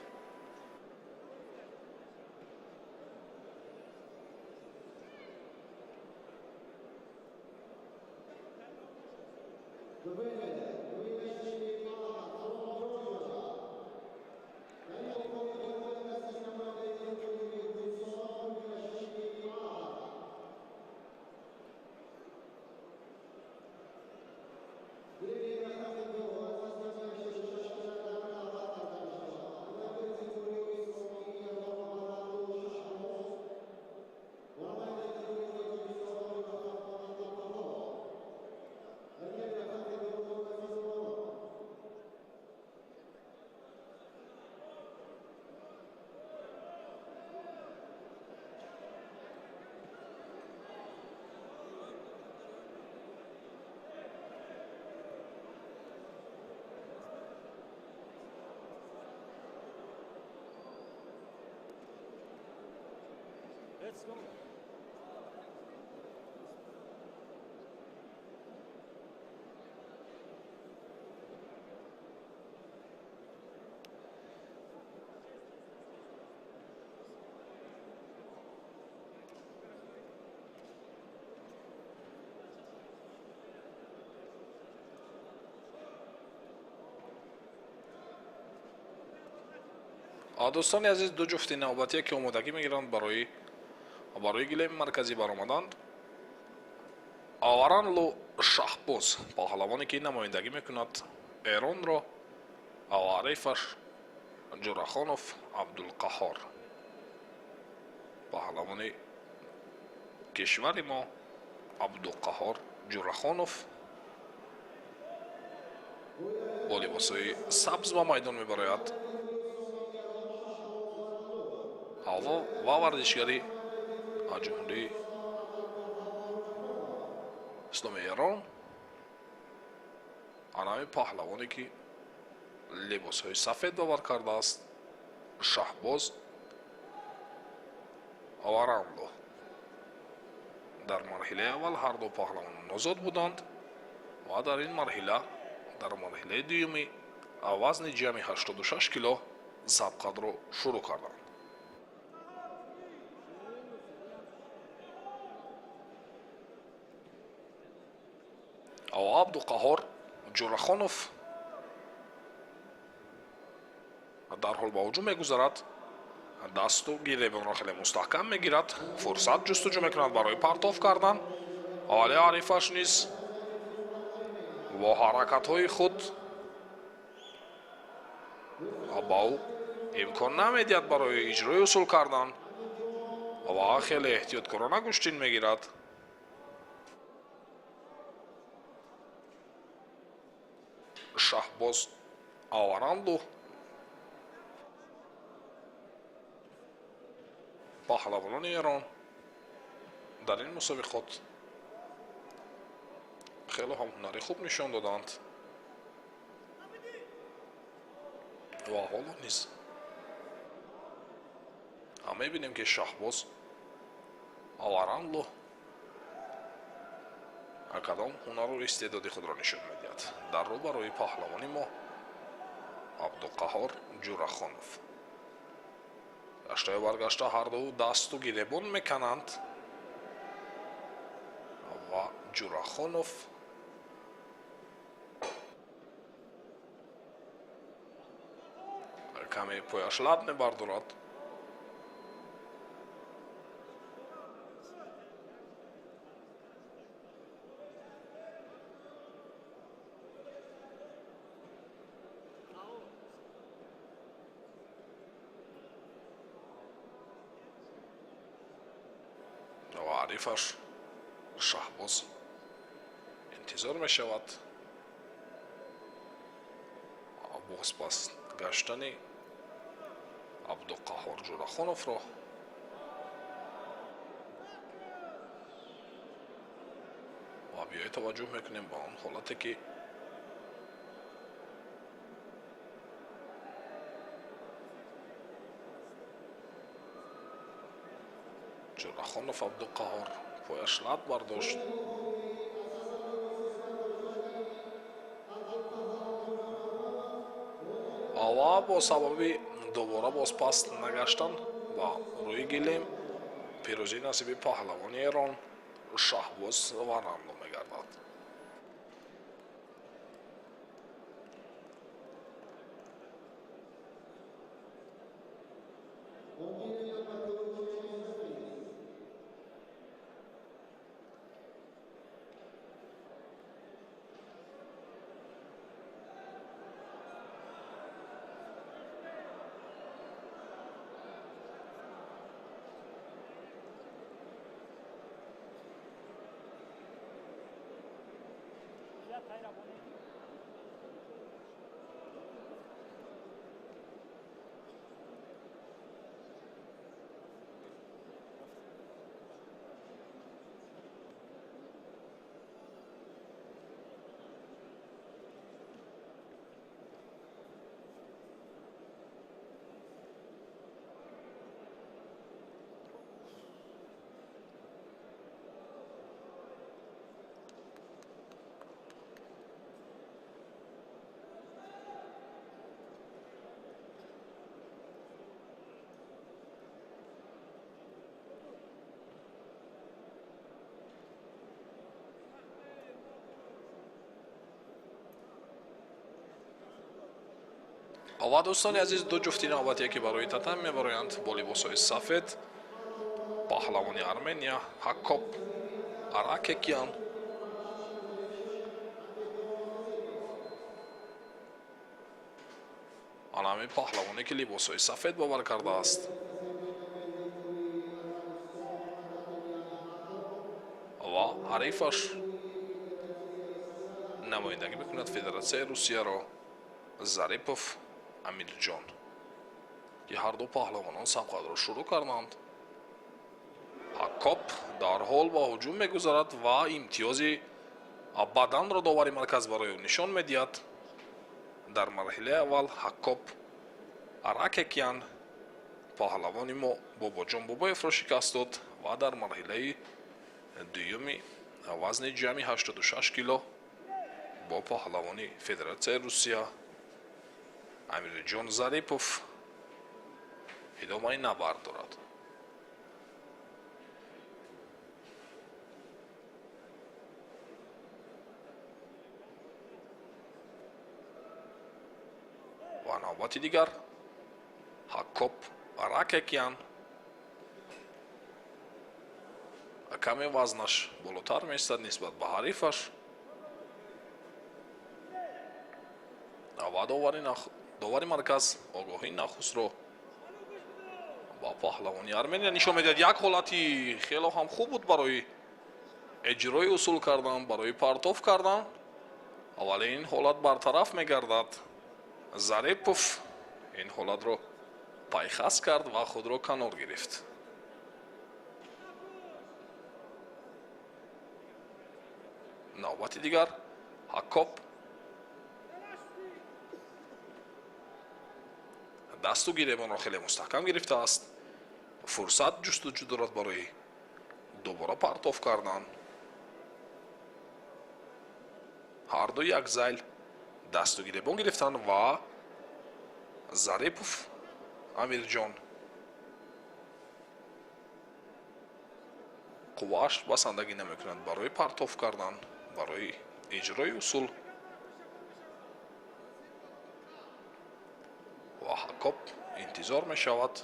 Let's go. دوستان عزیز دو جفت نوبتی که آمادگی میگیرند برای گلیم مرکزی برآمدند. آوران لو شاهبوز پهلوانی که نمایندگی میکند ایران را аварифаш ҷурахонов абдулқаҳҳор паҳлавони кишвари мо абдулқаҳҳор ҷурахонов бо либосҳои сабз ба майдон мебарояд ва варзишгари аз ҷумлаи исломи эрон анами паҳлавоне ки либосҳои сафед бовар кардааст шаҳбоз аваранло. дар марҳилаи аввал ҳарду паҳлавон нозод буданд ва дар ин марҳила дар марҳилаи дуюмӣ вазни ҷамъи 86 кило забқадро шурӯъ карданд. абдулқаҳҳор ҷурахонов дар ҳол ба ҳуҷум мегузарад, дасту гиребонро хеле мустаҳкам мегирад, фурсат ҷустуҷӯ мекунад барои партов кардан, вале ҳарифаш низ бо ҳаракатҳои худ ба ӯ имкон намедиҳад барои иҷрои усул кардан ва хеле эҳтиёткорона гӯштин мегирад. шаҳбоз аваранду паҳлавонони эрон дар ин мусобиқот хеле ҳам ҳунари хуб нишон доданд ва ҳоло низ мебинем ки шаҳбоз аваранло кадом ҳунару истеъдоди худро нишон медиҳад дар рӯбарои паҳлавони мо абдулқаҳҳор ҷурахонов. гаштаю баргашта ҳарду дасту гиребон мекананд ва ҷурахонов каме пояш лаб мебардорад. ҳарифаш шаҳбоз интизор мешавад бозпас гаштани абдулқаҳҳор ҷурахоновро. ва биёед таваҷҷӯҳ мекунем ба он ҳолате ки ҷурахонов абдулқаҳҳор пояш лад бардошт. ва бо сабаби дубора бозпас нагаштан ба рӯи гилем пирӯзӣ насиби паҳлавони эрон шаҳбоз варанло мегардад. ва дӯстони азиз, ду ҷуфти навбатие ки барои татам мебароянд бо либосҳои сафед паҳлавони Армения Ҳакоп Аракекян آن همین پهلوانی که لباسهای سفید باور کرده است و حریفش نمایندگی میکند فدراسیون روسیه را зарипов амирҷон ки ҳар ду паҳлавонон сабқатро шурӯъ карданд. ҳаккоп дар ҳол ба ҳуҷум мегузарад ва имтиёзи баданро довари марказ барои ӯ нишон медиҳад. дар марҳилаи аввал ҳаккоп ракекян паҳлавони мо бобоҷон бобоевро шикаст дод ва дар марҳилаи дуюми вазни ҷамъи 86 кило бо паҳлавони федератсияи русия амирҷон зарипов идомаи набард дорад. ва навбати дигар ҳаккоп ракекян каме вазнаш болотар меистад нисбат ба ҳарифаш ва довари марказ огоҳии нахустро ба паҳлавони армения нишон медиҳад. як ҳолати хело ҳам хуб буд барои эҷрои усул кардан, барои партов кардан, вале ин ҳолат бартараф мегардад. зарипов ин ҳолатро пайхас кард ва худро канор гирифт. навбати дигар ҳаккоп дасту гиребонро хеле мустаҳкам гирифтааст. фурсат ҷустуҷӯ дорад барои дубора партов кардан. ҳарду як зайл дасту гиребон гирифтанд ва зарипов амирҷон қуввааш басандагӣ намекунад барои партов кардан, барои иҷрои усул. ва ҳаккоп интизор мешавад.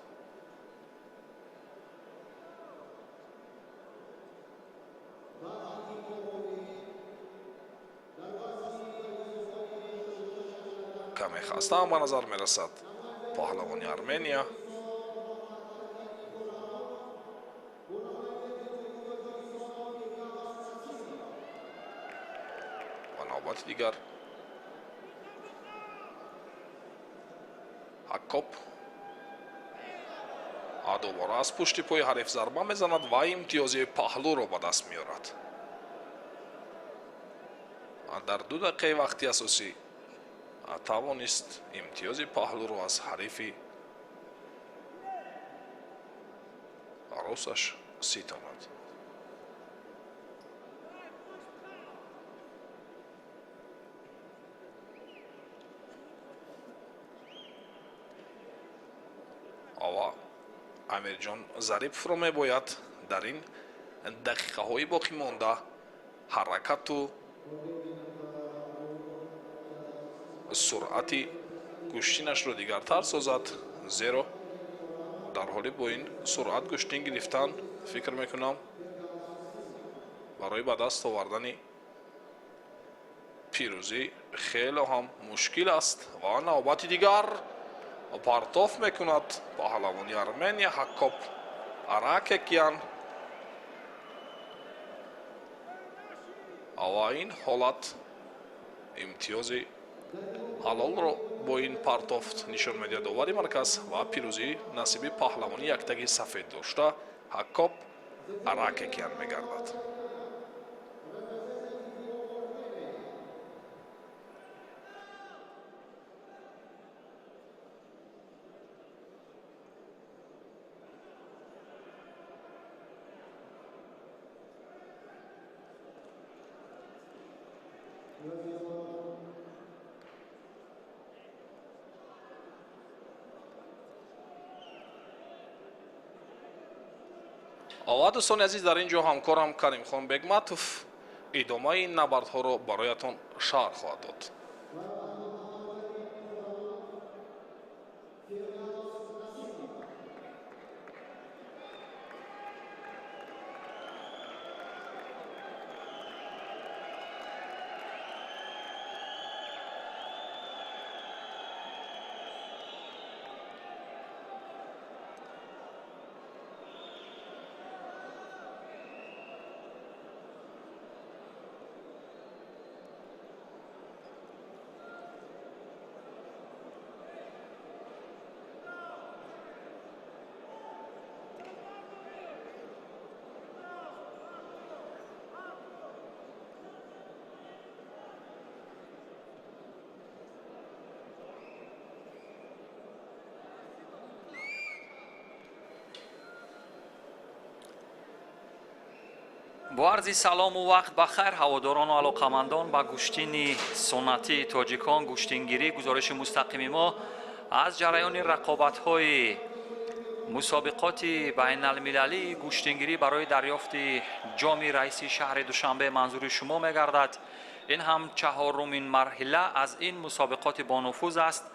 каме хастаам ба назар мерасад паҳлавони армения. ва навбати дигар ҳаккоп дубора аз пушти пои ҳариф зарба мезанад ва имтиёзи паҳлӯро ба даст меорад. дар 2 дақиқаи вақти асосӣ тавонист имтиёзи паҳлӯро аз ҳарифи русаш ситонад. ава амирҷон зариповро мебояд дар ин дақиқаҳои боқӣ монда ҳаракату суръати куштинашро дигартар созад, зеро дар ҳоли бо ин суръат куштин гирифтан фикр мекунам барои ба даст овардани пирӯзӣ хело ҳам мушкил аст. ва навбати дигар партов мекунад паҳлавони армения ҳаккоп ракекян. ва ин ҳолат имтиёзи ҳалолро бо ин партов нишон медиҳад. довари марказ ва пирӯзӣ насиби паҳлавони яктаги сафед дошта ҳаккоп ракекян мегардад. ва дӯстони азиз, дар ин ҷо ҳамкорам каримхон бегматов идомаи ин набардҳоро бароятон шарҳ хоҳад дод. با عرض سلام و وقت بخیر هواداران و علاقمندان به گوشتین سنتی تاجیکان گوشتینگیری گزارش مستقیم ما از جریان رقابت‌های مسابقات بین المللی گوشتینگیری برای دریافت جام رئیس شهر دوشنبه منظور شما می‌گردد. این هم چهارمین مرحله از این مسابقات با نفوذ است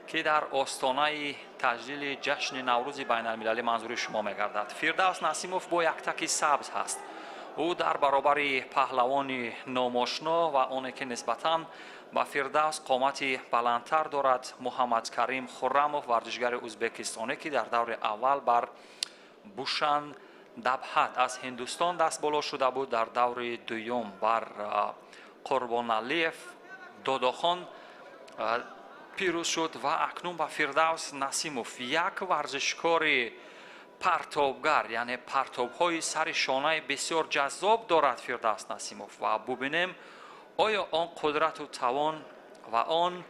که در آستانه تجلیل جشن نوروز بین المللی منظور شما می‌گردد. فردوس نسیموف با یک تک سبز هست. او در برابر پهلوان ناماشنا و آنی که نسبتاً با فردوس قامت بلندتر دارد محمد کریم خرموف ورزشگر ازبکستانی که در دور اول بر بوشن دبحت از هندوستان دست بالا شده بود، در دور دوم بر قربان علیف داداخان پیروز شد و اکنون با فردوس نسیموف یک ورزشکار پرتابگر یعنی پرتاب‌های سر شانه بسیار جذاب دارد فردوس نسیموف و ببینیم آیا آن قدرت و توان و آن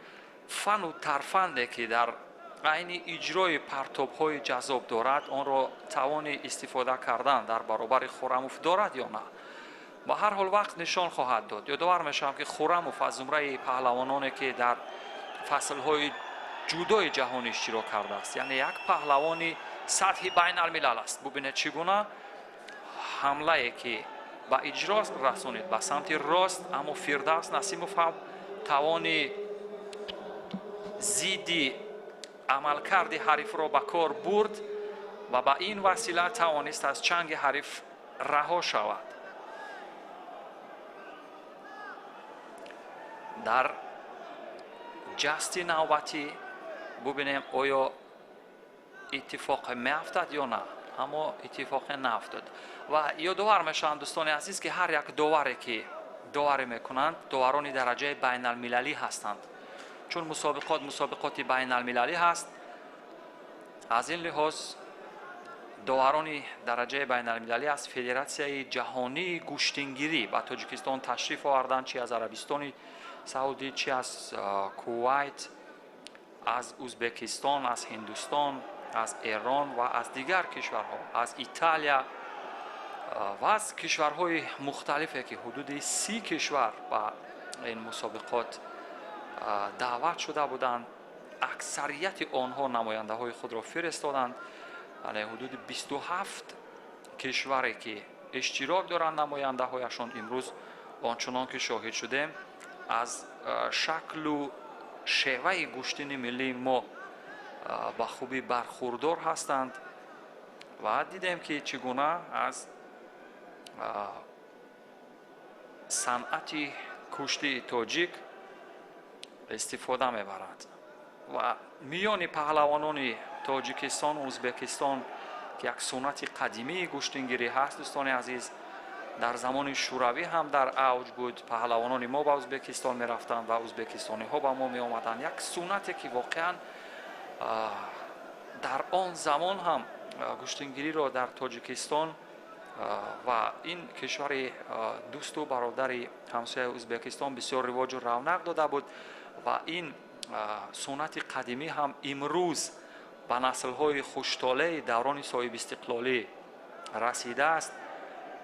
فن و ترفندی که در عین اجرای پرتاب‌های جذاب دارد آن را توان استفاده کردن در برابر خرموف دارد یا نه. با هر حال وقت نشان خواهد داد. یادآور میشم که خرموف از زمره پهلوانانی که در فصل‌های جودای جهانی اشتراک کرده است، یعنی یک پهلوانی سطح بین الملل است. ببینید چگونه حمله که با اجرا رسانید به سمت راست، اما فردوس نسیموف هم توان زیدی عملکرد حریف را به کار برد و با این وسیله توانست از چنگ حریف رها شود. در جست نوبتی ببینیم آیا اتفاق میافتد یا نه، اما اتفاق نیفتاد. و یادآور میشم دوستان عزیز که هر یک داوری که داوری میکنند داوران درجه بین المللی هستند، چون مسابقات بین المللی هست. از این لحاظ داوران درجه بین المللی از فدراسیون جهانی گوشتینگیری به تاجیکستان تشریف آوردند، چی از عربستان سعودی، چی از کویت، از ازبکستان، از هندوستان، از ایران و از دیگر کشورها، از ایتالیا و از کشورهای مختلفی که حدود 30 کشور با این مسابقات دعوت شده بودند. اکثریت آنها نماینده های خود را فرستادند، یعنی حدود 27 کشوری که اشتراک دارند نماینده هایشان امروز آنچنان که شاهد شدیم از شکل و شیوه گوشتین ملی ما با خوبی برخوردار هستند و دیدیم که چگونه از صنعت کشتی تاجیک استفاده میبرند و میان پهلوانان تاجیکستان و ازبکستان که یک سنت قدیمی گوشتینگیری هست دوستان عزیز، در زمان شوروی هم در اوج بود. پهلوانان ما با ازبکستان می رفتند و ازبکستانی ها با ما می آمدند. یک سنتی که واقعا در آن زمان هم گوشتینگیری را در تاجیکستان و این کشور دوست و برادر همسایه ازبکستان بسیار رواج و رونق داده بود و این سنت قدیمی هم امروز به نسل‌های خوش‌طالع دوران صاحب استقلالی رسیده است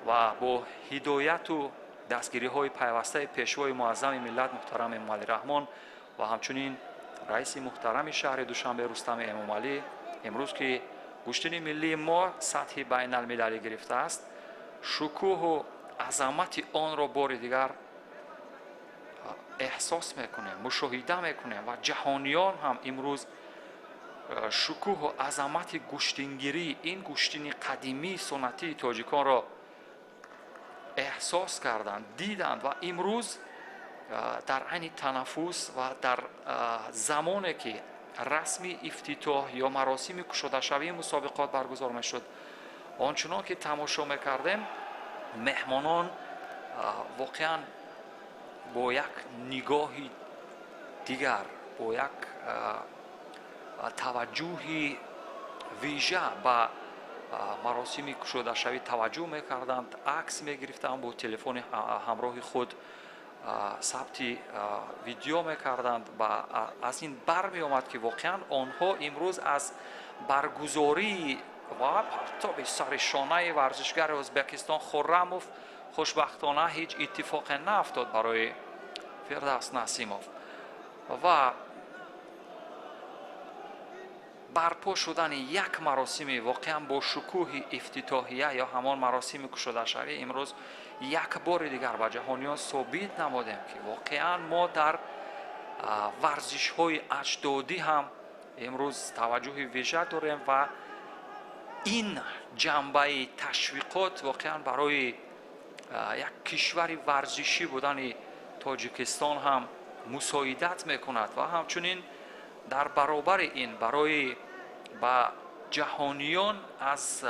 و با هدایت و دستگیری‌های پیوسته پیشوای معظم ملت محترم امام علی رحمان و همچنین رئیس محترم شهر دوشنبه رستم امام علی، امروز که گوشتین ملی ما سطح بین المللی گرفته است، شکوه و عظمت آن را بار دیگر احساس میکنیم، مشاهده میکنیم و جهانیان هم امروز شکوه و عظمت گوشتینگیری، این گوشتین قدیمی سنتی تاجیکان را احساس کردند، دیدند و امروز در عین تنفس و در زمانی که رسمی افتتاح یا مراسم گشوده شوی مسابقات برگزار میشد، آنچنان که تماشا میکردیم مهمانان واقعا با یک نگاه دیگر، با یک توجه ویژه به مراسم گشوده شوی توجه میکردند، عکس میگرفتند، با تلفن همراه خود ثبت ویدیو میکردند و از این برمی آمد که واقعا آنها امروز از برگزاری و پرتاب سر شانه ورزشگر ازبکستان خرموف خوشبختانه هیچ اتفاقی نیفتاد برای فردوس نسیموف و برپا شدن یک مراسم واقعا با شکوه افتتاحیه یا همان مراسم کشادشهری امروز یک بار دیگر به جهانیان ثابت نمودیم که واقعا ما در ورزش های اجدادی هم امروز توجه ویژه داریم و این جنبه تشویقات واقعا برای یک کشور ورزشی بودن تاجیکستان هم مساعدت میکند و همچنین در برابر این برای با جهانیان از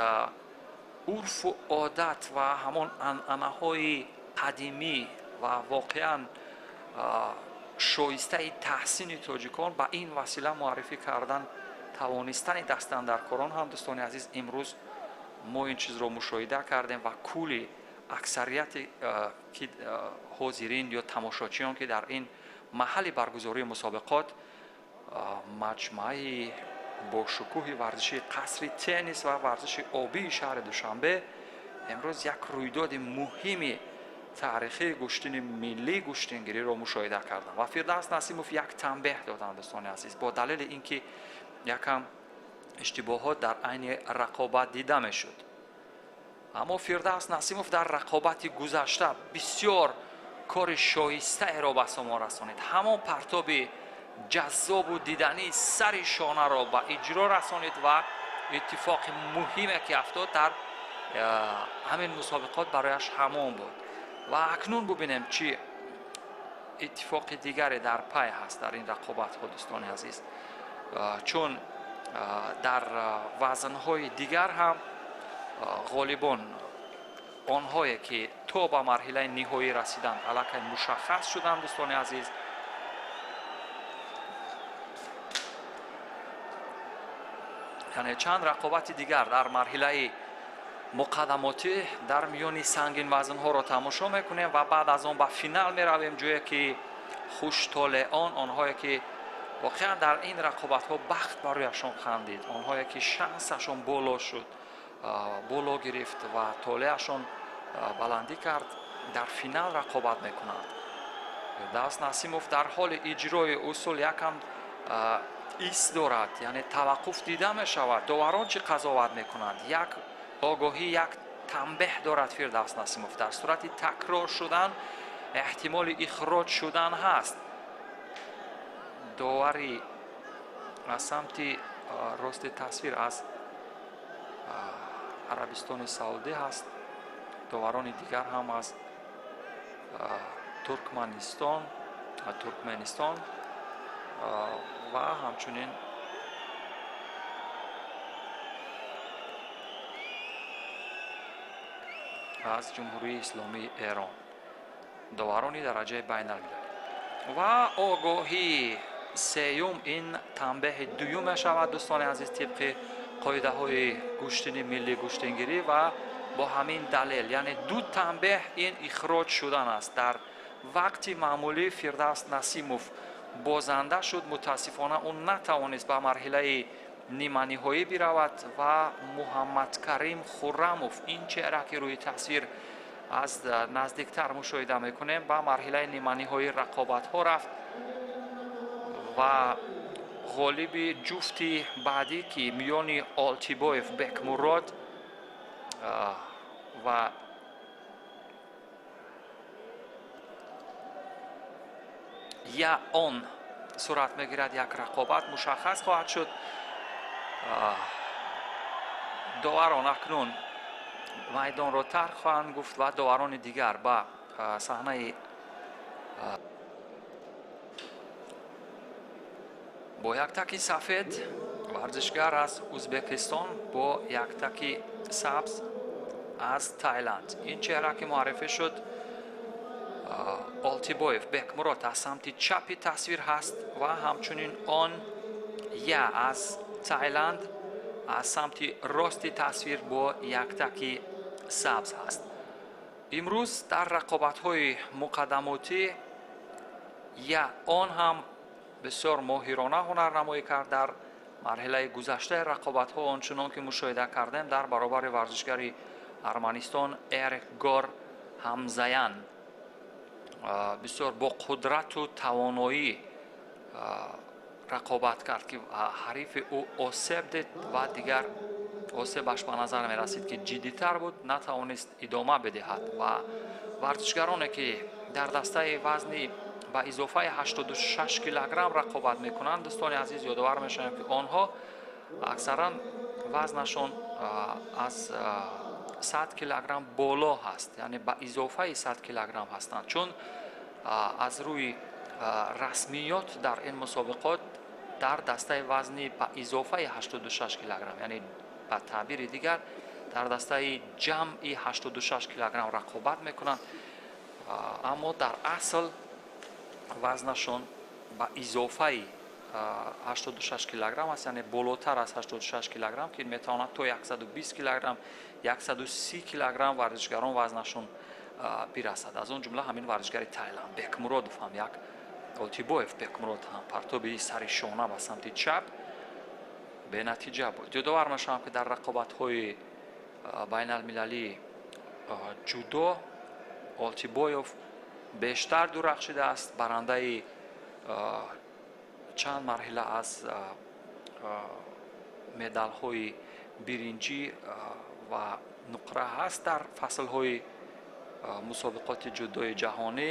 عرف و عادت و همان عنعنه‌های قدیمی و واقعا شایسته تحسین تاجیکان با این وسیله معرفی کردن توانستن دستاندرکاران هم دوستان عزیز امروز ما این چیز رو مشاهده کردیم و کلی اکثریت حاضرین یا تماشاچیان که در این محل برگزاری مسابقات مجمع با شکوه ورزشی قصر تنیس و ورزش آبی شهر دوشنبه امروز یک رویداد مهم تاریخی گشتن ملی گشتنگیری را مشاهده کردم و فردوس نسیموف یک تنبیه دادند دوستان عزیز با دلیل اینکه یکم اشتباهات در عین رقابت دیده میشد. اما فردوس نسیموف در رقابت گذشته بسیار کار شایسته را به شما رسانید. همان پرتاب جذاب و دیدنی سر شانه را به اجرا رسانید و اتفاق مهمی که افتاد در همین مسابقات برایش همان بود و اکنون ببینیم چی اتفاق دیگری در پی هست در این رقابت ها دوستان عزیز، چون در وزنهای دیگر هم غالبان آنهایی که تا به مرحله نهایی رسیدند علاقه مشخص شدند دوستان عزیز. یعنی چند رقابت دیگر در مرحله مقدماتی در میان سنگین وزنها را تماشا میکنیم و بعد از آن به فینال میرویم، جایی که خوشطالعان آنهایی که واقعا در این رقابت ها بخت برایشان خندید، آنهایی که شانسشان بالا شد، بالا گرفت و طالعشان بلندی کرد، در فینال رقابت میکنند. فردوس نسیموف در حال اجرای اصول یکم ایست دارد، یعنی توقف دیده می شود. داوران چه قضاوت میکنند؟ یک آگاهی، یک تنبیه دارد فردوس نسیموف. در صورت تکرار شدن احتمال اخراج شدن هست. داوری از سمت راست تصویر از عربستان سعودی هست، داوران دیگر هم از ترکمنستان و همچنین از جمهوری اسلامی ایران، داوران درجه بین المللی. و آگاهی سیوم این تنبیه دوم شود دوستان عزیز، طبق قاعده های گشتن ملی گشتنگیری و با همین دلیل، یعنی دو تنبیه این اخراج شدن است. در وقت معمولی فردوس نسیموف بازنده شد، متاسفانه اون نتوانست به مرحله نیمه نهایی برود و محمد کریم خرموف، این چهره که روی تصویر از نزدیکتر مشاهده میکنیم، به مرحله نیمه نهایی رقابت ها رفت و غالب جفتی بعدی که میان آلتیبایف بکمراد و یا آن صورت میگیرد، یک رقابت مشخص خواهد شد. داوران اکنون میدان را ترک خواهند گفت و داوران دیگر به صحنه با یک تکی سفید ورزشگر از ازبکستان با یک تکی سبز از تایلند. این چهره که معرفی شد آلتیبایف بکمراد از سمت چپ تصویر هست و همچنین آن یا از تایلند از سمت راست تصویر با یک تکی سبز هست. امروز در رقابت های مقدماتی یا آن هم بسیار ماهرانه هنرنمایی کرد. در مرحله گذشته رقابت ها آنچنان که مشاهده کردیم در برابر ورزشگری ارمنستان اریک گار ҳамзаян бисёр бо қудрату тавоноӣ рақобат кард ки ҳарифи ӯ осеб дид ва дигар осебаш ба назар мерасид ки ҷиддитар буд, натавонист идома бидиҳад. ва варзишгароне ки дар дастаи вазни ба изофаи 86 килограмм рақобат мекунанд, дӯстони азиз, ёдовар мешавем ки онҳо аксаран вазнашон аз 100 килограмм боло ҳаст, яъне ба изофаи 100 килограмм ҳастанд, чун аз рӯи расмиёт дар ин мусобиқот дар дастаи вазни ба изофаи 86 килограмм, яъне ба таъбири дигар дар дастаи ҷамъи 86 килограмм рақобат мекунанд, аммо дар асл вазнашон ба изофаи 86 килограмм аст, яъне болотар аз 86 килограмм ки метавонад то 120 килограмм 130 килограмм варзишгарон вазнашон бирасад. аз он ҷумла ҳамин варзишгари Тайланд Бекмуродов ҳам як Олтибоев Бекмурод ҳам партоби сари шона ба самти чап бенатиҷа буд. ёдовар мешавам ки дар рақобатҳои байналмилалӣ ҷудо Олтибоев бештар дурахшидааст, барандаи чанд марҳила аз медалҳои биринҷӣ ва нуқра ҳаст дар фаслҳои мусобиқоти ҷудои ҷаҳонӣ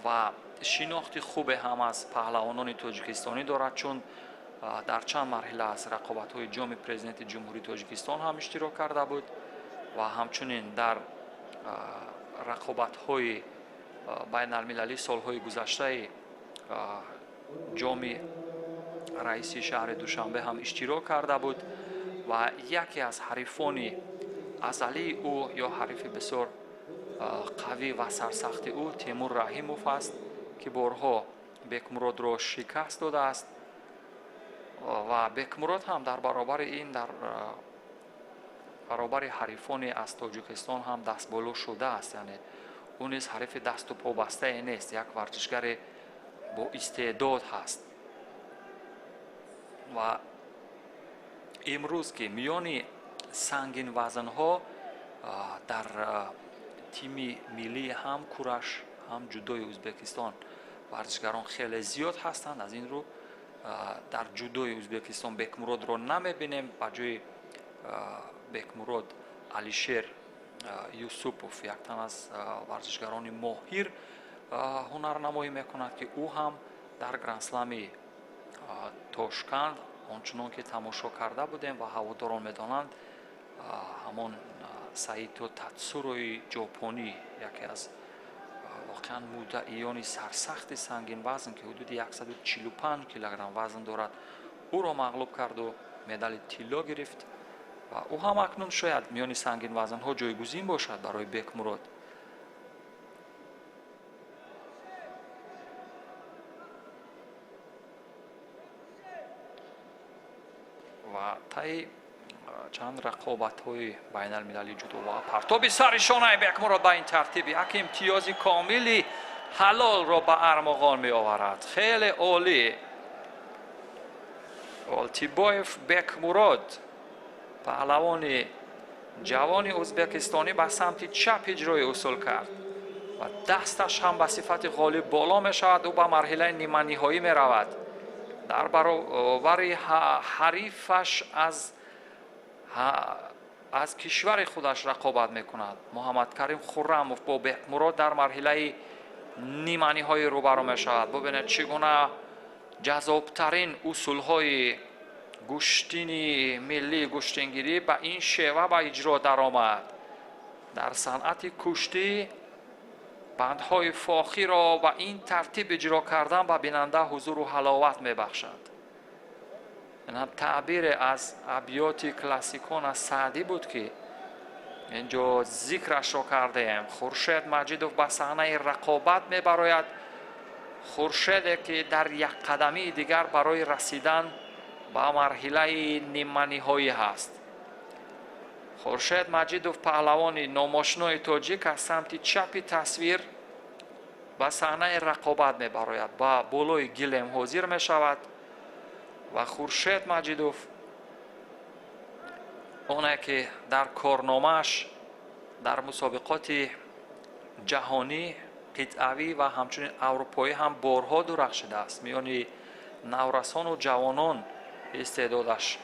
ва шинохти хубе ҳам аз паҳлавонони тоҷикистонӣ дорад, чун дар чанд марҳила аз рақобатҳои ҷоми президенти ҷумҳурии Тоҷикистон ҳам иштирок карда буд ва ҳамчунин дар рақобатҳои байналмилалӣ солҳои гузаштаи ҷоми раиси шаҳри Душанбе ҳам иштирок карда буд ва яке аз ҳарифони азалии ӯ ё ҳарифи бисёр қавӣ ва сарсахти ӯ Теймур Раҳимов аст ки борҳо Бекмуродро шикаст додааст ва Бекмурод ҳам дар баробари ин дар баробари ҳарифони аз Тоҷикистон ҳам дастболо шудааст, яъне ӯ низ ҳарифи дасту побастае нест, як варзишгаре бо истеъдод ҳаст. ва имрӯз ки миёни сангинвазнҳо дар тими миллии ҳам кураш ҳам ҷудои Ӯзбекистон варзишгарон хеле зиёд ҳастанд. аз ин рӯ дар ҷудои Ӯзбекистон Бекмуродро намебинем, ба ҷои Бекмурод Алишер Юсупов, як тан аз варзишгарони моҳир ҳунарнамоӣ мекунад ки ӯ ҳам дар грандслами Тошканд ончунон ки тамошо карда будем ва ҳаводорон медонанд, ҳамон Саито Татсурои ҷопонӣ, яке аз воқеан муддаиёни сарсахти сангинвазн ки ҳудуди 145 килограмм вазн дорад, ӯро мағлуб карду медали тилло гирифт ва ӯ ҳам акнун шояд миёни сангинвазнҳо ҷойгузин бошад барои Бекмурод. ва таи чанд рақобатҳои байналмилалӣ ҷудо ва партоби сари шонаи Бекмурод ба ин тартиб як имтиёзи комили ҳалолро ба армоғон меоварад. хеле олӣ. Олтибоев Бекмурод паҳлавони ҷавони ӯзбекистонӣ ба самти чап иҷрои усул кард ва дасташ ҳам ба сифати ғолиб боло мешавад. ӯ ба марҳилаи ниманиҳоӣ меравад. дар баробари ҳарифаш аз кишвари худаш рақобат мекунад. Муҳаммадкарим Хуррамов бо Бекмурод дар марҳилаи ниманиҳоӣ рӯбаро мешавад. бубинед чӣ гуна ҷазобтарин усулҳои гӯштини миллии гӯштингирӣ ба ин шева ба иҷро даромад. дар санъати куштӣ бандҳои фохиро ба ин тартиб иҷро кардан ба бинанда ҳузуру ҳаловат мебахшад. ин ҳам таъбире аз абьёти классикон аз Саъдӣ буд ки инҷо зикрашро кардем. Хуршед Маҷидов ба саҳнаи рақобат мебарояд. хуршеде ки дар якқадамии дигар барои расидан ба марҳилаи ниманиҳоӣ ҳаст. хуршед Маҷидов паҳлавони номошнои тоҷик аз самти чапи тасвир ба саҳнаи рақобат мебарояд. ба болои гилем ҳозир мешавад ва Хуршед Маҷидов оне ки дар корномааш дар мусобиқоти ҷаҳонӣ қитъавӣ ва ҳамчунин аврупоӣ ҳам борҳо дурахшидааст. миёни наврасону ҷавонон истеъдодаш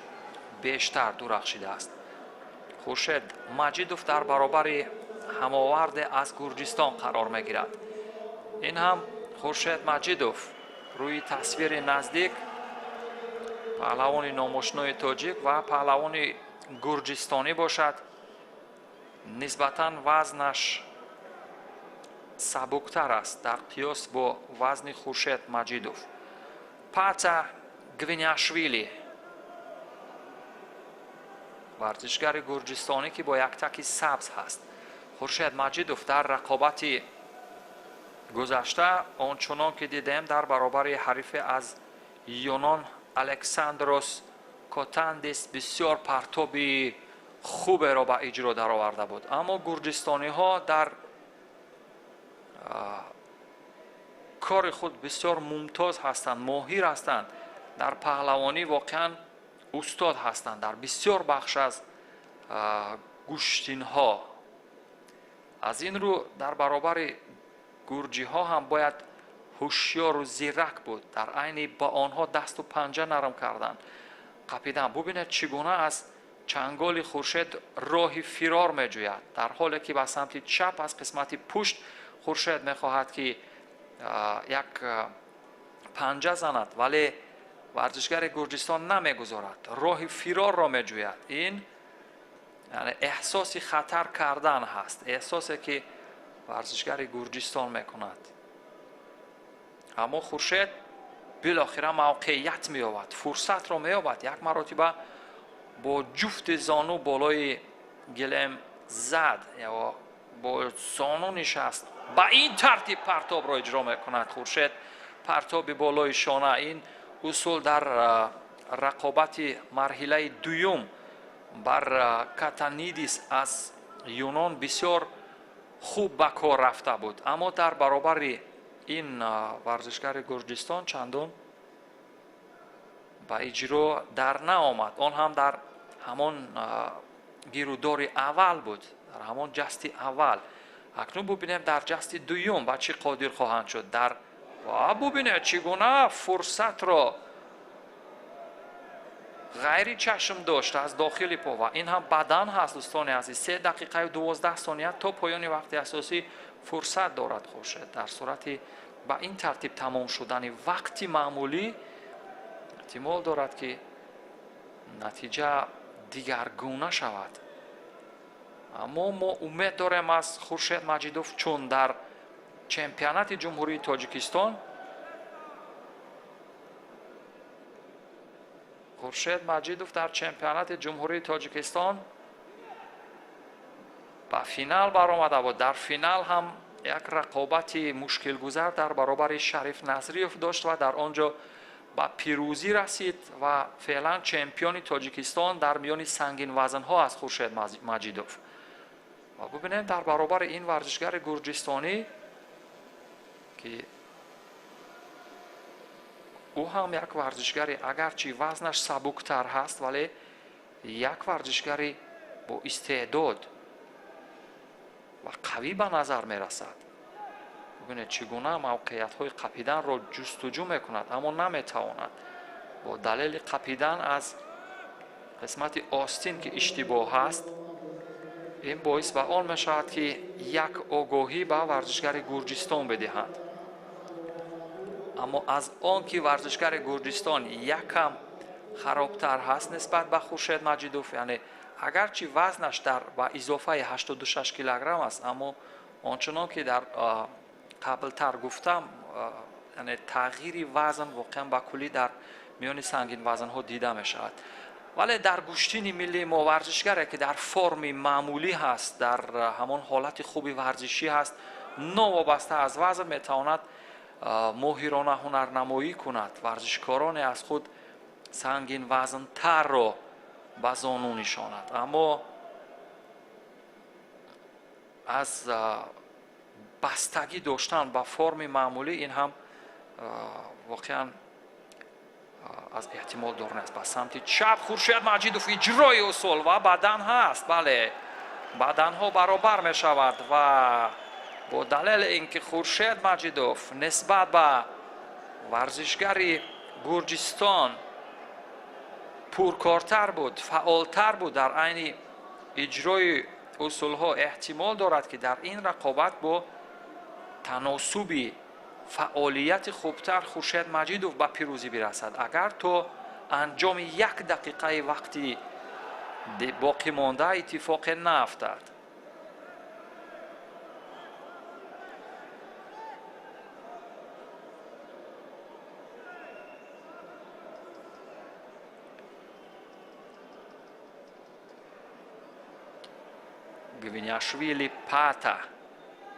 бештар дурахшидааст. хуршед маҷидов дар баробари ҳамоварде аз гурҷистон қарор мегирад. ин ҳам хуршед маҷидов рӯи тасвири наздик паҳлавони номошнои тоҷик ва паҳлавони гурҷистонӣ бошад. нисбатан вазнаш сабуктар аст дар қиёс бо вазни хуршед маҷидов. пата гвиняшвили варзишгари гурҷистонӣ ки бо яктаки сабз ҳаст. хуршед маҷидов дар рақобати гузашта ончунон ки дидем дар баробари ҳарифе аз юнон александрос котандис бисёр партоби хуберо ба иҷро дароварда буд. аммо гурҷистониҳо дар кори худ бисёр мумтоз ҳастанд, моҳир ҳастанд. дар паҳлавонӣ воқеан устод ҳастанд дар бисёр бахш аз гӯштинҳо. аз ин рӯ дар баробари гурҷиҳо ҳам бояд ҳушёру зирак буд. дар айни ба онҳо дасту панҷа нарм кардан, қапидан. бубинед чӣ гуна аз чанголи хуршед роҳи фирор меҷӯяд, дар ҳоле ки ба самти чап аз қисмати пушт хуршед мехоҳад ки як панҷа занад, вале варзишгари гурҷистон намегузорад, роҳи фирорро меҷӯяд. ин эҳсоси хатар кардан ҳаст, эҳсосе ки варзишгари гурҷистон мекунад. аммо хуршед билохира мавқеият меёбад, фурсатро меёбад. як маротиба бо ҷуфти зону болои гилем зад ё бо зону нишаст. ба ин тартиб партобро иҷро мекунад хуршед. партоби болои шона. ин усул дар рақобати марҳилаи дуюм бар катанидис аз юнон бисёр хуб ба кор рафта буд. аммо дар баробари ин варзишгари гурҷистон чандон ба иҷро дар наомад. он ҳам дар ҳамон гирӯдори аввал буд, дар ҳамон ҷасти аввал. акнун бубинем дар ҷасти дуюм ба чӣ қодир хоҳанд шуд. дар бубинед чӣ гуна фурсатро ғайри чашм дошт аз дохили по. ва ин ҳам бадан ҳаст дӯстони азиз. 3 дақиқаю 12 сония то поёни вақти асосӣ фурсат дорад хуршед. дар сурати ба ин тартиб тамом шудани вақти маъмулӣ эҳтимол дорад ки натиҷа дигаргуна шавад. аммо мо умед дорем аз хуршед маҷидов, чун дар чемпионати ҷумҳурии тоҷикистон хуршед маҷидов дар чемпионати ҷумҳурии тоҷикистон ба финал баромада буд. дар финал ҳам як рақобати мушкилгузар дар баробари Шариф Назриев дошт ва дар он ҷо ба пирӯзӣ расид ва феълан чемпиони тоҷикистон дар миёни сангинвазнҳо аст хуршед маҷидов. ва бубинем дар баробари ин варзишгари гурҷистонӣ ки ӯ ҳам як варзишгари агарчи вазнаш сабуктар ҳаст, вале як варзишгари бо истеъдод ва қавӣ ба назар мерасад. бубинед чӣ гуна мавқеиятҳои қапиданро ҷустуҷӯ мекунад, аммо наметавонад. бо далели қапидан аз қисмати остин ки иштибоҳ ҳаст, ин боис ба он мешавад ки як огоҳӣ ба варзишгари гурҷистон бидиҳанд. аммо аз он ки варзишгари гурҷистон якам харобтар ҳаст нисбат ба хуршед маҷидов, яъне агарчи вазнаш дар ба изофаи 86 килограмм аст, аммо ончунон ки дар қаблтар гуфтам, яъне тағйири вазн воқеан ба куллӣ дар миёни сангинвазнҳо дида мешавад. вале дар гӯштини миллии мо варзишгаре ки дар форми маъмулӣ ҳаст, дар ҳамон ҳолати хуби варзишӣ ҳаст, новобаста аз вазн метавонад моҳирона ҳунарнамоӣ кунад. варзишкороне аз худ сангинвазнтарро ба зону нишонад. аммо аз бастагӣ доштан ба форми маъмулӣ ин ҳам воқеан аз эҳтимол дор нест. ба самти чап хуршед маҷидов иҷрои усул ва бадан ҳаст. бале, баданҳо баробар мешавад ва با دلیل اینکه خورشید مجیدوف نسبت به ورزشگری گرجستان پرکارتر بود، فعالتر بود در عین اجرای اصولها، احتمال دارد که در این رقابت با تناسبی فعالیت خوبتر خورشید مجیدوف به پیروزی برسد. اگر تو انجام 1 دقیقه وقتی باقی مانده اتفاق نیفتد. گوینیاشویلی پاتا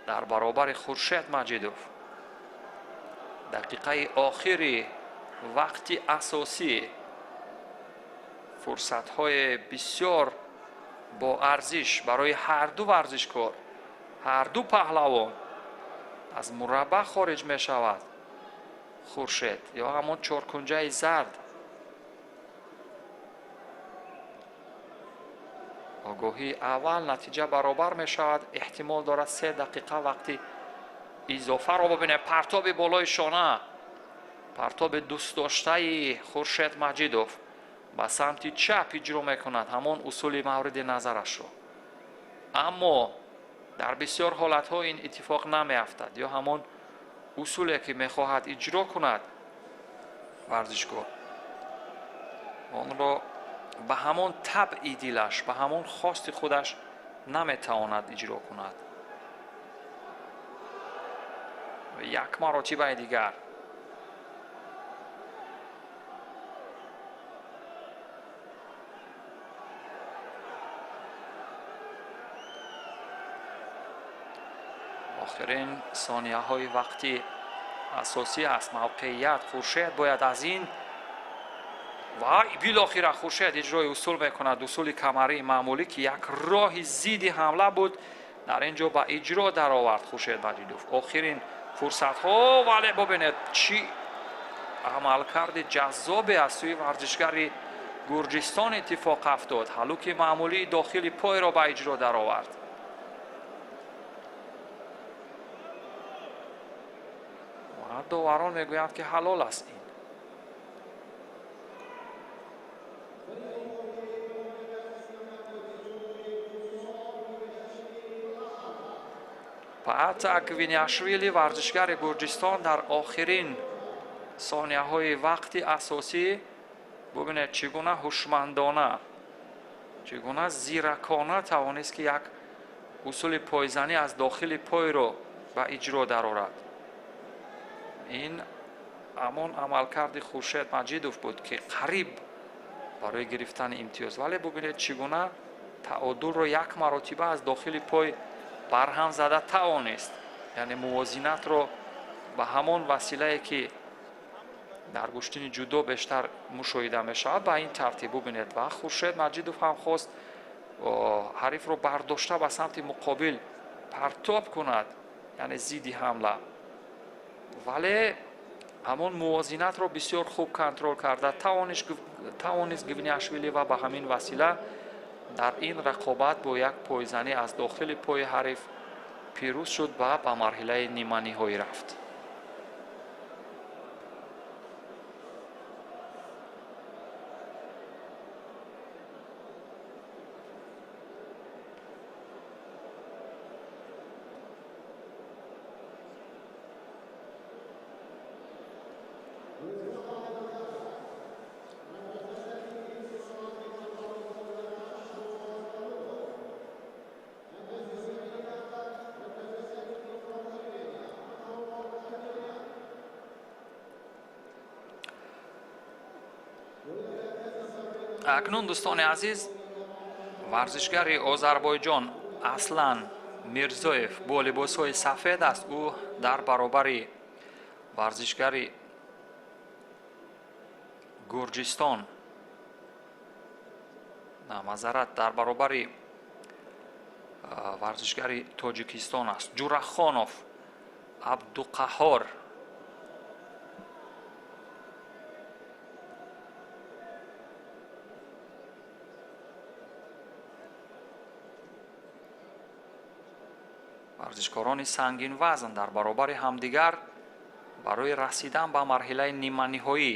در برابر خورشید مجیدوف دقیقه آخری وقتی اساسی فرصت‌های بسیار با ارزش برای هر دو ورزشکار، هر دو پهلوان از مربع خارج می شود. خورشید یا همون چارکنجه زرد آگاهی اول نتیجه برابر می شود. احتمال دارد 3 دقیقه وقتی اضافه رو ببینه. پرتاب بالای شانه، پرتاب دوست داشته خورشید مجیدوف به سمت چپ اجرا میکند همون اصول مورد نظرش رو، اما در بسیار حالت ها این اتفاق نمی افتد یا همون اصولی که میخواهد اجرا کند ورزشکار آن را به همون طبع دلش، به همون خواست خودش نمیتواند اجرا کند. و یک مراتبه دیگر آخرین ثانیه های وقتی اساسی است. موقعیت خورشید باید از این و بالاخره خورشید اجرای اصول میکند، اصول کمری معمولی که یک راه ضد حمله بود در اینجا با اجرا در آورد خورشید مجیدوف. آخرین فرصت ها ولی ببینید چی عملکرد جذابی از سوی ورزشگری گرجستان اتفاق افتاد. هلوک معمولی داخل پای را با اجرا در آورد. داوران میگویند که حلال است این. پاتا گوینیاشویلی ورزشگر گرجستان در آخرین ثانیه های وقتی اساسی ببینید چگونه هوشمندانه، چگونه زیرکانه توانست که یک اصول پایزنی از داخل پای را به اجرا درآورد. این همان عملکرد خورشید مجیدوف بود که قریب برای گرفتن امتیاز، ولی ببینید چگونه تعادل را 1 مرتبه از داخل پای برهم زده توانست، یعنی موازنت را به همان وسیله که در گشتین جودو بیشتر مشاهده می شود به این ترتیب ببینید. و خورشید مجیدوف هم خواست حریف را برداشته به سمت مقابل پرتاب کند، یعنی ضد حمله، ولی همون موازنت را بسیار خوب کنترل کرده توانست گوینیاشویلی و به همین وسیله در این رقابت با یک پایزنی از داخل پای حریف پیروز شد و به مرحله نیمه نهایی رفت. اکنون دوستان عزیز ورزشگر آذربایجان اصلان میرزویف با لباس‌های سفید است. او در برابر ورزشگر گرجستان معذرت در برابر ورزشگر تاجیکستان است. جورخانوف عبدالقهار варзишкорони сангинвазн дар баробари ҳамдигар барои расидан ба марҳилаи ниманиҳоӣ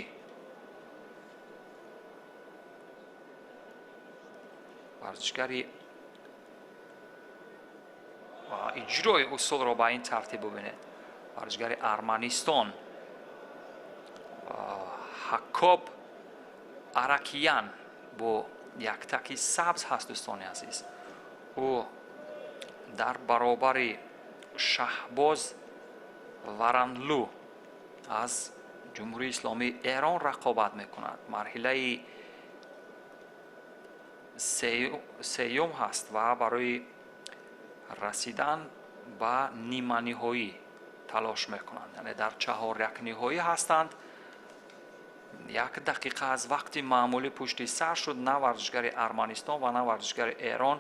варзишгари иҷрои усулро ба ин тартиб бубинед. варзишгари Арманистон ҳаккоб Аракиян бо яктаки сабз ҳаст. дӯстони азиз, ӯ дар баробари Шаҳбоз Варанлу аз ҷумҳурии исломии Эрон рақобат мекунад. марҳилаи сеюм ҳаст ва барои расидан ба ниманиҳоӣ талош мекунанд. яъне дар чаҳорякниҳоӣ ҳастанд. 1 дақиқа аз вақти маъмулӣ пушти сар шуд. на варзишгари Арманистон ва на варзишгари Эрон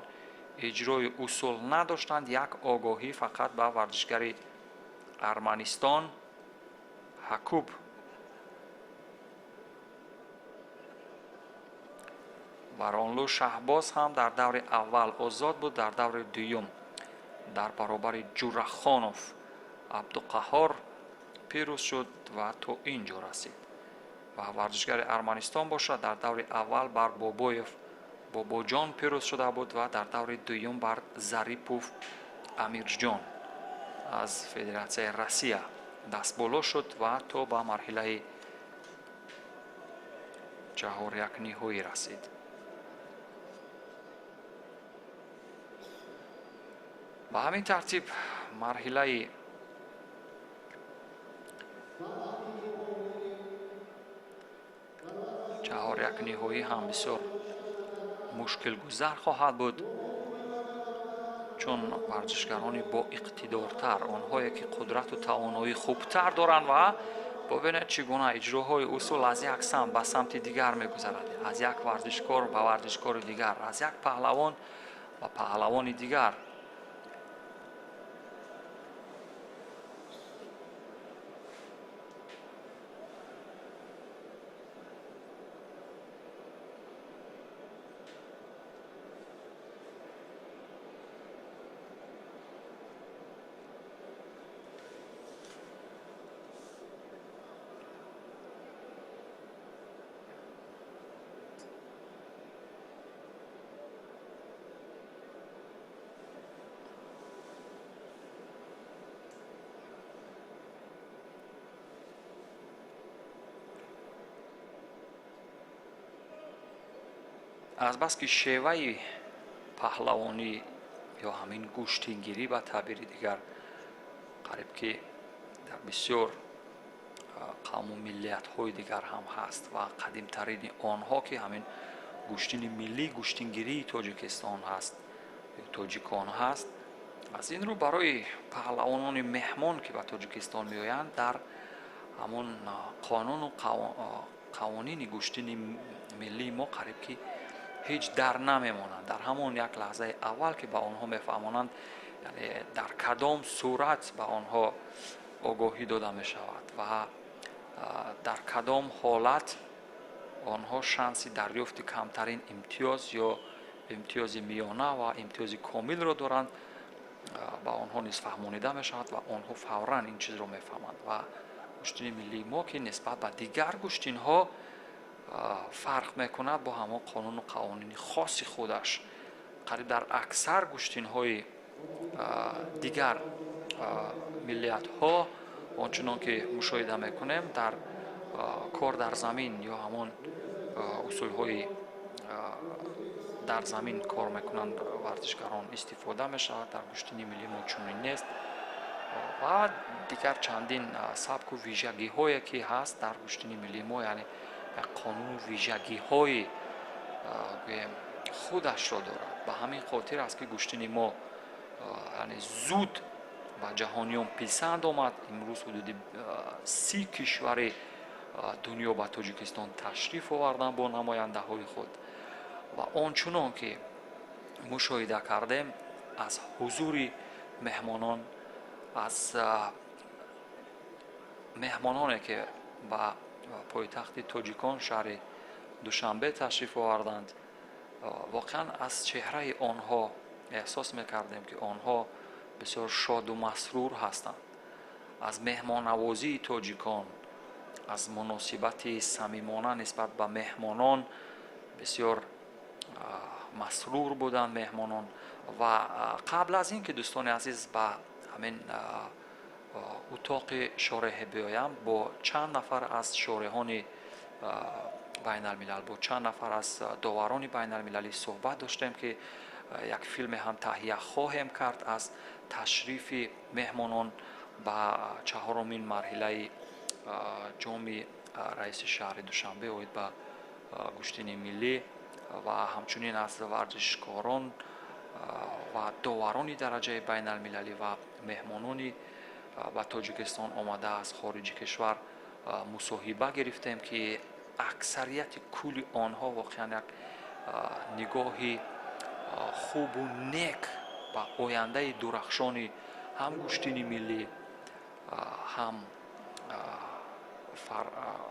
иҷрои усул надоштанд. як огоҳӣ фақат ба варзишгари Арманистон ҳакуб Варонлу Шаҳбоз ҳам дар даври аввал озод буд. дар даври дуюм дар баробари Ҷурахонов Абдуқаҳҳор пирӯз шуд ва то ин ҷо расид. ва варзишгари Арманистон бошад, дар даври аввал бар Бобоев Бобоҷон пирӯз шуда буд ва дар даври дуюм бар Зарипов Амирҷон аз Федератсияи Россия дастболо шуд ва то ба марҳилаи ҷаҳорякниҳоӣ расид. ба ҳамин тартиб марҳилаи ҷаҳорякниҳоӣ ҳам бисёр мушкилгузар хоҳад буд, чун варзишгарони боиқтидортар, онҳое ки қудрату тавоноии хубтар доранд ва бубинед чӣ гуна иҷроҳои усул аз як самт ба самти дигар мегузарад, аз як варзишкор ба варзишкори дигар, аз як паҳлавон ба паҳлавони дигар. азбаски шеваи паҳлавонӣ ё ҳамин гӯштингирӣ ба таъбири дигар қариб ки дар бисёр қавму миллиятҳои дигар ҳам ҳаст ва қадимтарини онҳо ки ҳамин гӯштини миллӣ гӯштингирии тоҷикистон ҳаст ё тоҷикон ҳаст. аз ин рӯ барои паҳлавонони меҳмон ки ба тоҷикистон меоянд дар ҳамон қонуну қавонини гӯштини миллии мо қариб ки ҳеҷ дар намемонанд. дар ҳамон як лаҳзаи аввал ки ба онҳо мефаҳмонанд, яъне дар кадом сурат ба онҳо огоҳӣ дода мешавад ва дар кадом ҳолат онҳо шанси дарёфти камтарин имтиёз ё имтиёзи миёна ва имтиёзи комилро доранд, ба онҳо низ фаҳмонида мешавад ва онҳо фавран ин чизро мефаҳманд. ва гӯштини миллии мо ки нисбат ба дигар гӯштинҳо фарқ мекунад бо ҳамо қонуну қавонини хоси худаш. қариб дар аксар гӯштинҳои дигар миллиятҳо ончунон ки мушоҳида мекунем, дар кор дар замин ё ҳамон усулҳои дар замин кор мекунанд варзишгарон истифода мешавад. дар гӯштини миллии мо чунин нест ва дигар чандин сабку вижагиҳое ки ҳаст дар гӯштини миллии мо, яъне як қонуну вижагиҳои гӯем худашро дорад. ба ҳамин хотир аст ки гӯштини мо яъне зуд ба ҷаҳониён писанд омад. имрӯз ҳудуди 30 кишвари дунё ба тоҷикистон ташриф оварданд бо намояндаҳои худ ва ончунон ки мушоҳида кардем, аз ҳузури меҳмонон, аз меҳмононе ки ба пойтахти тоҷикон шаҳри душанбе ташриф оварданд, воқеан аз чеҳраи онҳо эҳсос мекардем ки онҳо بسیار شاد و مسرور هستند. از مهمان‌نوازی تاجیکان، از مناسبت صمیمانه نسبت به مهمانان بسیار مسرور بودند مهمانان. و قبل از این که دوستان عزیز به همین اتاق شارح بیایم، با چند نفر از شارحان بین الملل، با چند نفر از داوران بین المللی صحبت داشتیم که یک فیلم هم تهیه خواهیم کرد از تشریف مهمانان به چهارمین مرحله جام رئیس شهر دوشنبه اوید به گشتین ملی و همچنین از ورزشکاران و داوران درجه بین المللی و مهمانانی به تاجیکستان آمده از خارج کشور مصاحبه گرفتیم که اکثریت کل آنها واقعا یک نگاهی خوب و نیک به آینده درخشان هم گشتین ملی، هم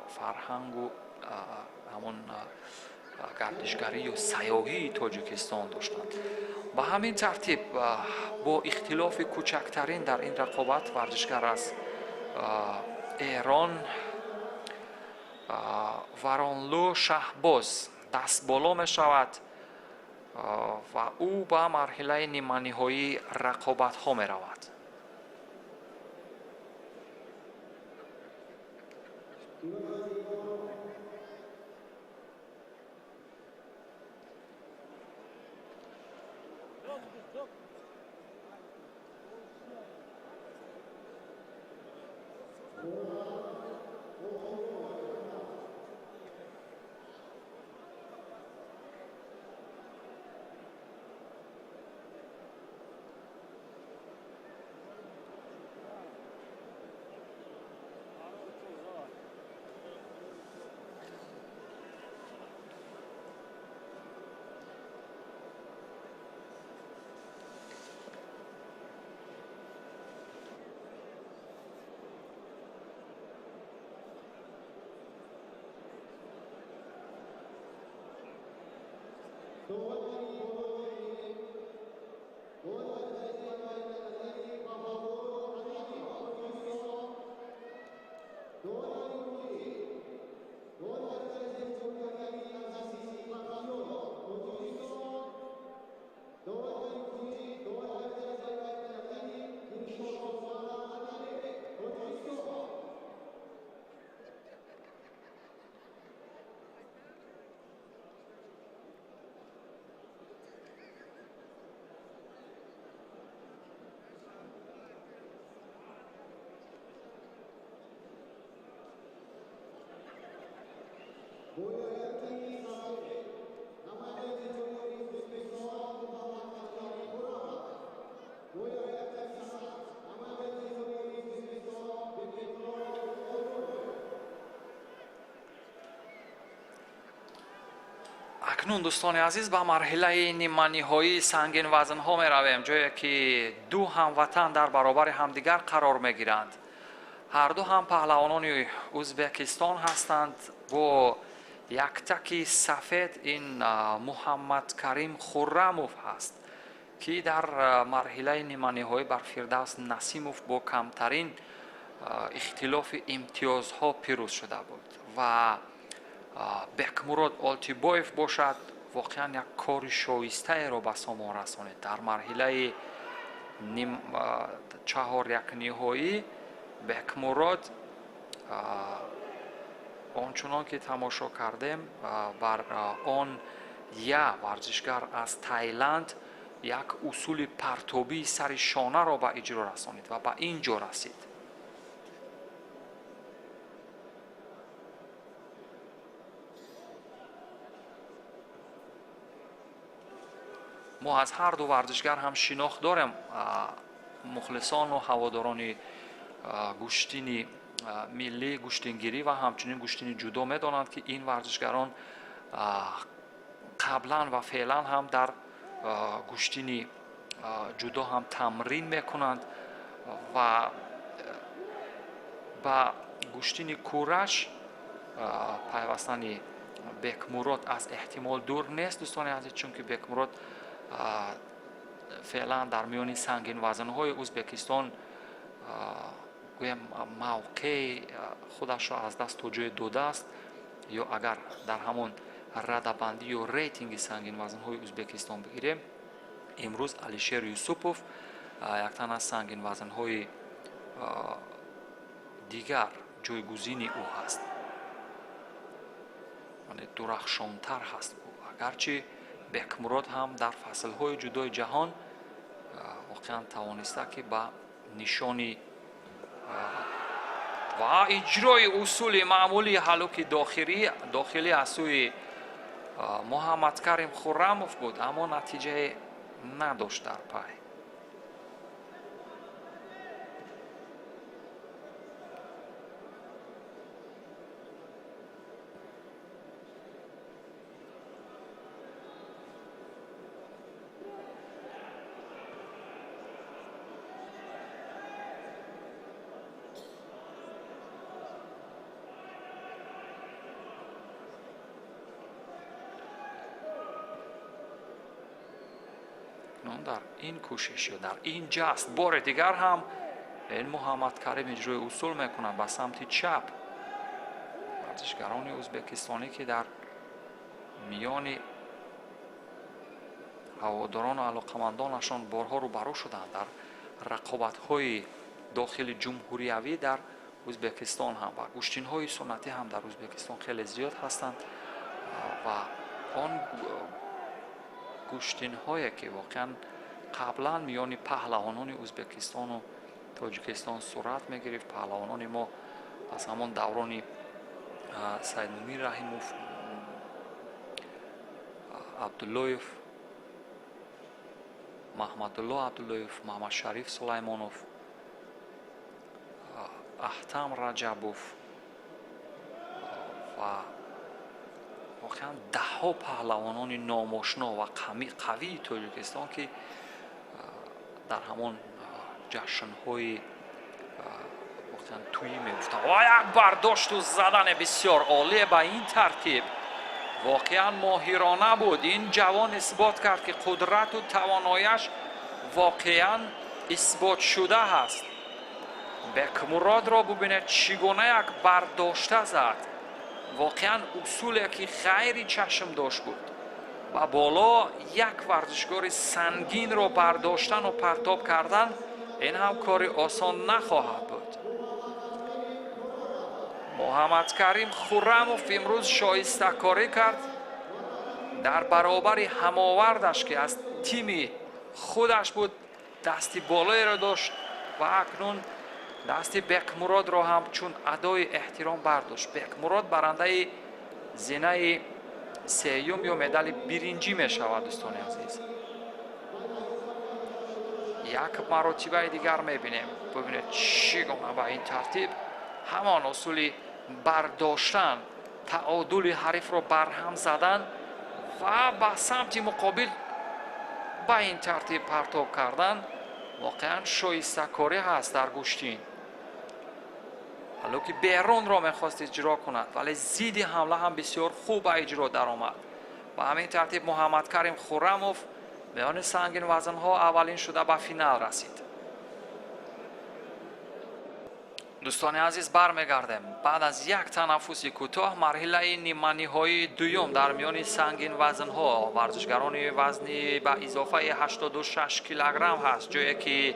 فرهنگ و همون گردشگری و سیاحی تاجیکستان داشتند. به همین ترتیب با اختلاف کوچکترین در این رقابت ورزشگر از ایران ورانلو شهباز دست بالا می شود و او به مرحله نیمه نهایی رقابت ها می رود. اکنون دوستان عزیز به مرحله نیمه نهایی سنگین وزن ها می رویم، جایی که دو هموطن در برابر همدیگر قرار می گیرند. هر دو هم پهلوانان ازبکستان هستند. با یک تکی سفید این محمد کریم خرموف هست که در مرحله نیمه نهایی بر فردوس نسیموف با کمترین اختلاف امتیازها پیروز شده بود و بکمراد آلتیبایف باشد واقعا یک کار شایسته را به سامان رسانید. در مرحله چهار یک نهایی بکمراد آنچنان که تماشا کردیم بر آن یا ورزشگر از تایلند یک اصول پرتابی سر شانه را به اجرا رسانید و به اینجا رسید. ما از هر دو ورزشگر هم شناخت داریم. مخلصان و هواداران گشتین ملی، گشتینگیری و همچنین گشتین جودو می‌دانند که این ورزشگران قبلا و فعلا هم در گشتین جودو هم تمرین میکنند و با گشتین کورش پیوستن بکمراد از احتمال دور نیست دوستان عزیز، چون که بکمراد فعلا در میان سنگین وزن‌های ازبکستان گویم موقع خودش را از دست تا جای داده است یا اگر در همون رده‌بندی یا ریتینگ سنگین وزن‌های ازبکستان بگیریم امروز علیشیر یوسوپوف یک تن از سنگین وزن‌های دیگر جایگزین او هست، یعنی درخشان‌تر هست او، اگرچه بکمراد هم در فصل‌های جدای جهان واقعا توانسته که با نشانی و اجرای اصول معمولی حلوک داخلی از سوی محمد کریم خرموف بود، اما نتیجه نداشت در پای. در این کوشش یا در این جست بار دیگر هم این محمد کریم اجرای اصول میکنه به سمت چپ. ورزشگران ازبکستانی که در میان هواداران و علاقمندانشان بارها روبرو شدند در رقابت‌های داخل جمهوریوی در ازبکستان هم و گشتین‌های سنتی هم در ازبکستان خیلی زیاد هستند و آن گشتین‌هایی که واقعا قبلا میان پهلوانان ازبکستان و تاجیکستان صورت می‌گرفت. پهلوانان ما از همان دوران سید مومین رحیموف، عبداللهیف، محمدالله عبداللهیف، محمد شریف سلیمانوف، احتم رجبوف و واقعا ده ها پهلوانان ناماشنا و قوی تاجیکستان که در همان جشن‌های واقعا تویی می‌افتند و یک برداشت و زدن بسیار عالی به این ترتیب واقعا ماهرانه بود. این جوان اثبات کرد که قدرت و تواناییش واقعا اثبات شده است. بکمراد را ببینید چگونه یک برداشته زد، واقعا اصولی که خیلی چشم داشت بود. و بالا یک ورزشکار سنگین را برداشتن و پرتاب کردن این هم کار آسان نخواهد بود. محمد کریم خرموف امروز شایسته کاری کرد در برابر هماوردش که از تیم خودش بود، دستی بالایی را داشت و اکنون دستی بکمراد را هم چون ادای احترام برداشت. بکمراد برنده زینه سیوم یا مدال برنجی می شود. دوستان عزیز یک مراتبه دیگر می بینیم. ببینید چگونه با این ترتیب همان اصول برداشتن، تعادل حریف را برهم زدن و به سمت مقابل با این ترتیب پرتاب کردن واقعا شایسته کاری هست در گشتین. حالا که بیرون را میخواست اجرا کند ولی زید حمله هم بسیار خوب اجرا در آمد. و همین ترتیب محمد کریم خرموف میان سنگین وزنها اولین شده به فینال رسید. دوستان عزیز برمیگردیم بعد از یک تنفس کوتاه. مرحله نیمه نهایی دوم در میان سنگین وزنها ورزشگران وزنی به اضافه 86 کیلوگرم هست، جایی که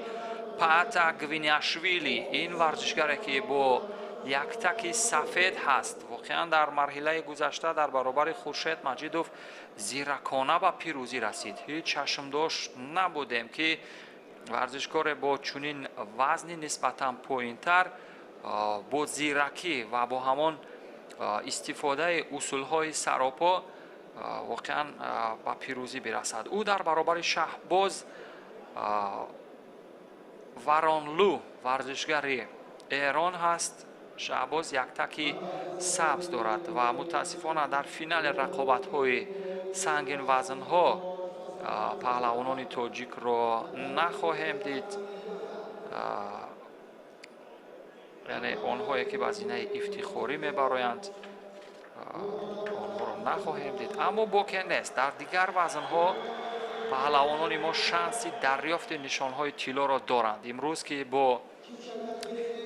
پاتا گوینیاشویلی این ورزشگر که با یک تک سفید هست واقعا در مرحله گذشته در برابر خورشید مجیدوف زیرکانه به پیروزی رسید. هیچ چشم داشت نبودیم که ورزشکار با چنین وزنی نسبتا پایین‌تر با زیرکی و با همان استفاده اصولهای سراپا واقعا به پیروزی برسد. او در برابر شهباز ورانلو ورزشگر ایران هست. شهباز یک تکی سبز دارد و متاسفانه در فینال رقابت‌های سنگین وزن‌ها پهلوانان تاجیک را نخواهیم دید، یعنی آنهایی که به زینه افتخاری میبرایند آنها را نخواهیم دید. اما باکی نیست، در دیگر وزن‌ها паҳлавонони мо шанси дарёфти нишонҳои тиллоро доранд. имрӯз ки бо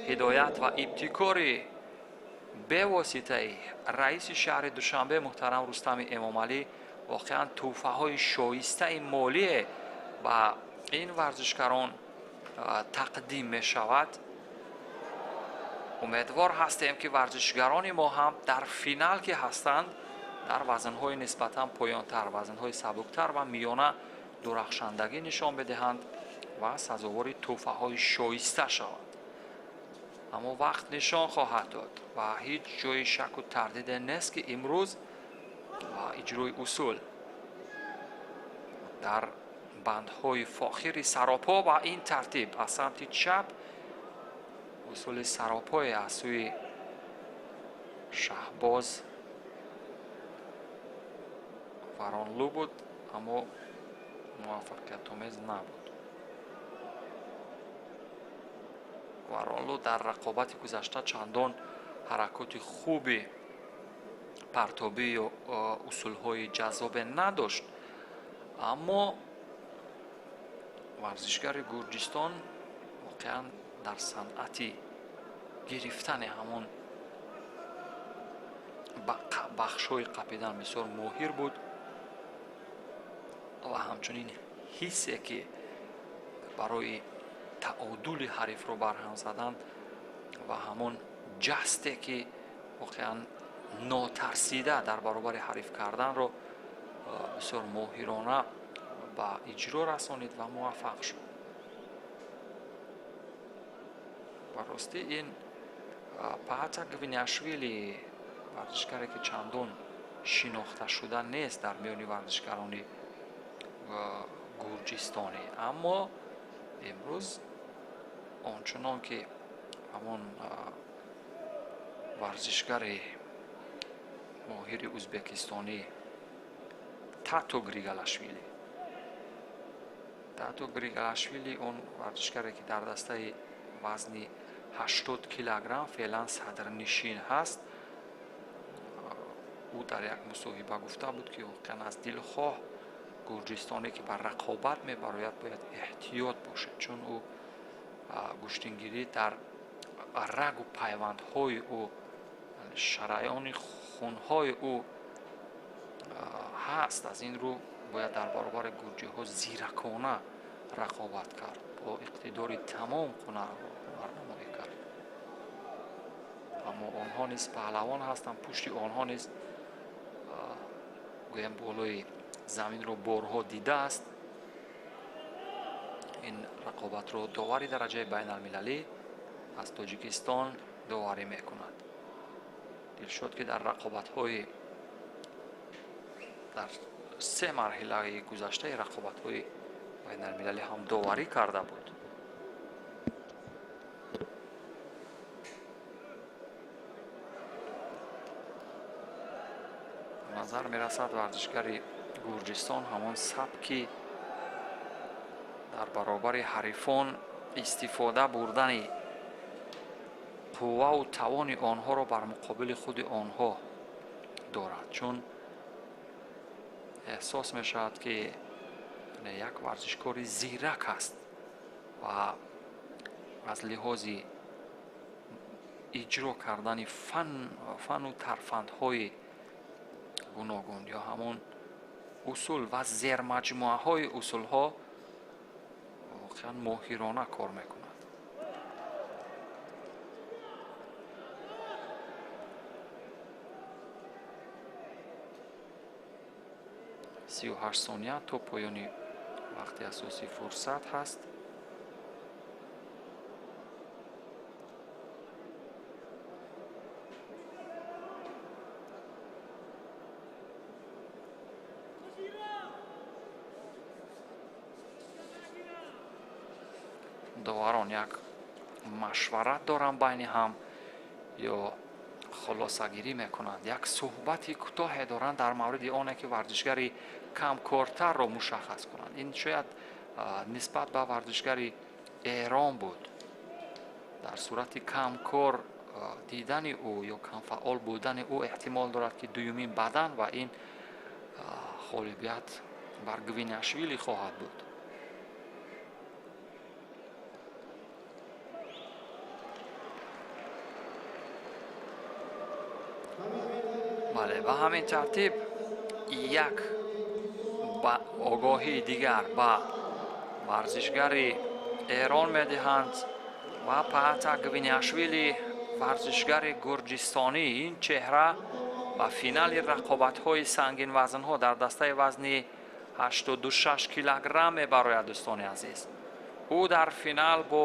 ҳидоят ва ибтикори бевоситаи раиси шаҳри душанбе муҳтарам Рустами Эмомалӣ воқеан тӯҳфаҳои шоистаи молие ба ин варзишгарон тақдим мешавад. умедвор ҳастем ки варзишгарони мо ҳам дар финал ки ҳастанд дар вазнҳои нисбатан поёнтар, вазнҳои сабуктар ва миёна дурахшандагӣ нишон бидиҳанд ва сазовори тӯҳфаҳои шоиста шаванд. аммо вақт нишон хоҳад дод ва ҳеҷ ҷои шаку тардиде нест ки имрӯз иҷрои усул дар бандҳои фохири саропо ба ин тартиб аз самти чап усули саропое аз сӯи шаҳбоз варонлӯ буд, аммо муваффақиятомез набуд. варонлӯ дар рақобати гузашта чандон ҳаракоти хуби партобӣ ё усулҳои ҷаззобе надошт, аммо варзишгари Гурҷистон воқеан дар санъати гирифтани ҳамон бахшҳои қапидан бисёр моҳир буд ва ҳамчунин ҳиссе ки барои таодули ҳарифро барҳам задан ва ҳамон ҷасте ки воқеан нотарсида дар баробари ҳариф карданро бисёр моҳирона ба иҷро расонид ва муваффақ шуд. баростӣ ин Паата Гвиняшвили варзишгаре ки чандон шинохташуда нест дар миёни варзишгарони гурҷистонӣ, аммо имрӯз ончунон ки ҳамон варзишгари моҳири ӯзбекистонӣ Тато Григалашвили он варзишгаре ки дар дастаи вазни 80 килограмм феълан садрнишин ҳаст. ӯ дар як мусоҳиба гуфта буд ки воқеан аз дилхоҳ гурҷистоне ки ба рақобат мебарояд бояд эҳтиёт бошад, чун ӯ гӯштингирӣ дар рагу пайвандҳои ӯ, шараёни хунҳои ӯ ҳаст. аз ин рӯ бояд дар баробари гурҷиҳо зиракона рақобат кард, бо иқтидори тамом ҳунарнамоӣ кард. аммо онҳо низ паҳлавон ҳастанд, пушти онҳо низ гӯем болои заминро борҳо дидааст. ин рақобатро довари дараҷаи байналмилалӣ аз Тоҷикистон доварӣ мекунад. дилшод ки дар рақобатҳои дар се марҳилаи гузаштаи рақобатҳои байналмилалӣ ҳам доварӣ карда буд. назар мерасад варзишгари Гурҷистон ҳамон сабки дар баробари ҳарифон истифода бурдани қувваву тавони онҳоро бар муқобили худи онҳо дорад, чун эҳсос мешавад ки як варзишкори зирак аст ва аз лиҳози иҷро кардани фану тарфандҳои гуногун ё ҳамон усул ва зермаҷмуаҳои усулҳо воқеан моҳирона кор мекунад. 38 сония то поёни вақти асосии фурсат ҳаст. доварон як машварат доранд байни ҳам ё хулосагирӣ мекунанд, як суҳбати кӯтоҳе доранд дар мавриди оне ки варзишгари камкортарро мушаххас кунанд. ин шояд нисбат ба варзишгари Эрон буд. дар сурати камкор дидани ӯ ё камфаъол будани ӯ эҳтимол дорад ки дуюмин бадан ва ин ғолибият бар гвиняшвили хоҳад буд. бале ба ҳамин тартиб як ба огоҳии дигар ба варзишгари эрон медиҳанд ва Паата Гвиняшвили варзишгари гурҷистонӣ ин чеҳра ба финали рақобатҳои сангинвазнҳо дар дастаи вазни 86 килограмм мебарояд. дӯстони азиз, ӯ дар финал бо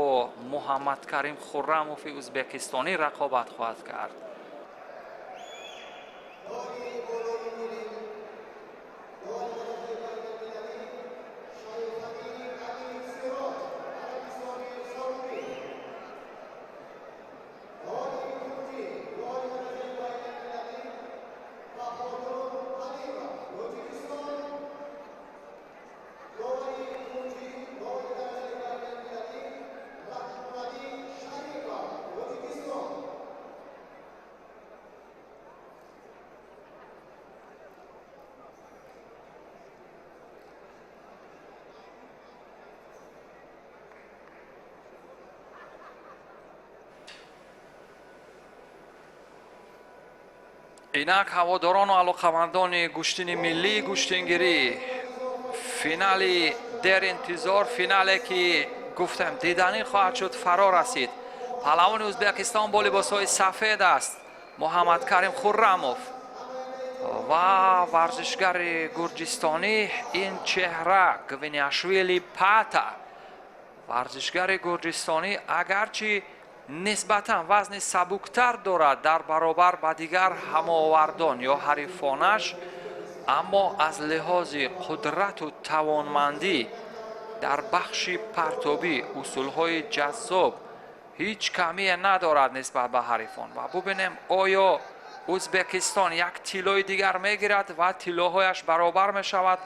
Муҳаммадкарим Хуррамови ӯзбекистонӣ рақобат хоҳад кард. инак ҳаводорону алоқамандони гӯштини миллии гӯштингирӣ, финали деринтизор, финале ки гуфтем диданӣ хоҳад шуд, фаро расид. паҳлавони ӯзбекистон бо либосҳои сафед аст Муҳаммадкарим Хуррамов ва варзишгари гурҷистонӣ ин чеҳра Гвиняшвили Паата. варзишгари гурҷистонӣ агарчи нисбатан вазни сабуктар дорад дар баробар ба дигар ҳамовардон ё ҳарифонаш, аммо аз лиҳози қудрату тавонмандӣ дар бахши партобӣ усулҳои ҷаззоб ҳеҷ камие надорад нисбат ба ҳарифон. ва бубинем оё ӯзбекистон як тиллои дигар мегирад ва тиллоҳояш баробар мешавад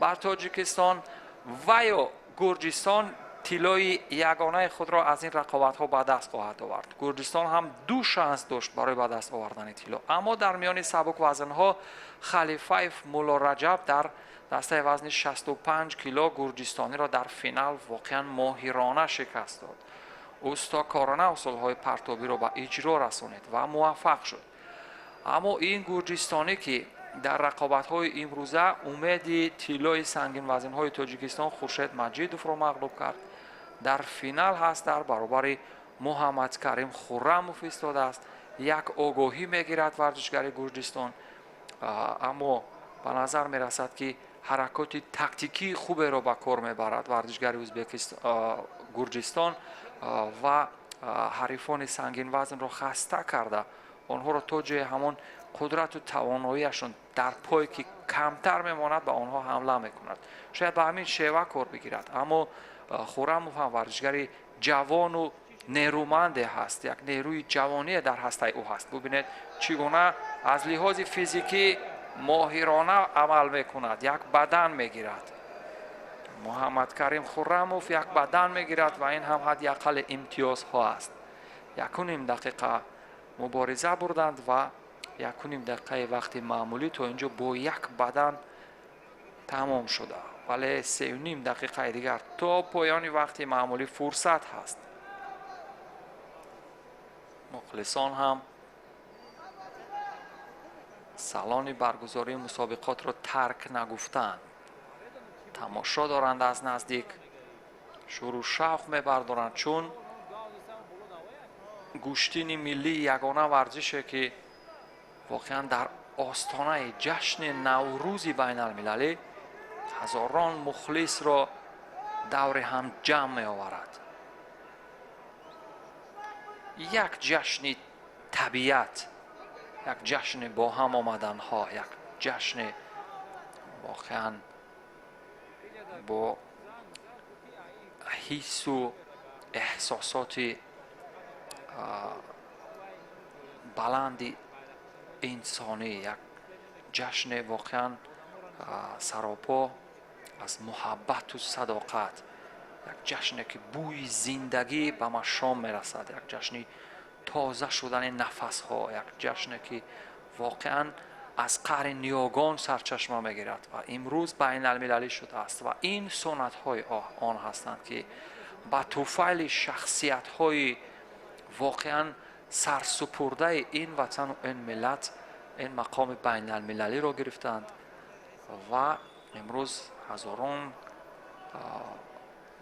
ба Тоҷикистон, ва ё гурҷистон тиллои ягонаи худро аз ин рақобатҳо ба даст хоҳад овард. гурҷистон ҳам ду шанс дошт барои ба даст овардани тилло. аммо дар миёни сабуквазнҳо Халифаев Мулло Раҷаб дар дастаи вазни 65 кило гурҷистониро дар финал воқеан моҳирона шикаст дод. устокорона усулҳои партобиро ба иҷро расонид ва муваффақ шуд. аммо ин гурҷистонӣ ки дар рақобатҳои имрӯза умеди тиллои сангинвазнҳои Тоҷикистон Хуршед Маҷидовро мағлуб кард, дар финал ҳаст дар баробари Муҳаммадкарим Хуррамов истодааст. як огоҳӣ мегирад варзишгари гурҷистон, аммо ба назар мерасад ки ҳаракоти тактикии хуберо ба кор мебарад варзишгари гурҷистон ва ҳарифони сангинвазнро хаста карда онҳоро то ҷои ҳамон қудрату тавоноияшон дар пое ки камтар мемонад ба онҳо ҳамла мекунад. шояд ба ҳамин шева кор бигирад, аммо Хуррамов ҳам варзишгари ҷавону нерӯманде ҳаст. як нерӯи ҷавоние дар ҳастаи ӯ ҳаст. бубинед чӣ гуна аз лиҳози физикӣ моҳирона амал мекунад, як бадан мегирад. Муҳаммадкарим Хуррамов як бадан мегирад ва ин ҳам ҳадди аққали имтиёзҳо аст. 1.5 дақиқа мубориза бурданд ва 1.5 дақиқаи вақти маъмулӣ то инҷо бо як бадан тамом шуда, вале 3.5 дақиқаи дигар то поёни вақти маъмулӣ фурсат ҳаст. мухлисон ҳам салони баргузории мусобиқотро тарк нагуфтанд. тамошо доранд аз наздик, шӯру шавқ мебардоранд, чун гӯштини миллии ягона варзише ки воқеан дар остонаи ҷашни наврӯзи байналмилалӣ ҳазорон мухлисро даври ҳам ҷамъ меоварад. як ҷашни табиат, як ҷашни бо ҳам омаданҳо, як ҷашни воқеан бо ҳиссу эҳсосоти баланди инсонӣ, як ҷашне воқеан саропо аз муҳаббату садоқат, як ҷашне ки бӯи зиндагӣ ба машом мерасад, як ҷашни тоза шудани нафасҳо, як ҷашне ки воқеан از قرن نیوگان سرچشمه میگیرد و امروز بین المللی شده است و این سنت های آن هستند که با توفیل شخصیت های واقعا سرسپرده این وطن و این ملت این مقام بین المللی را گرفتند و امروز هزاران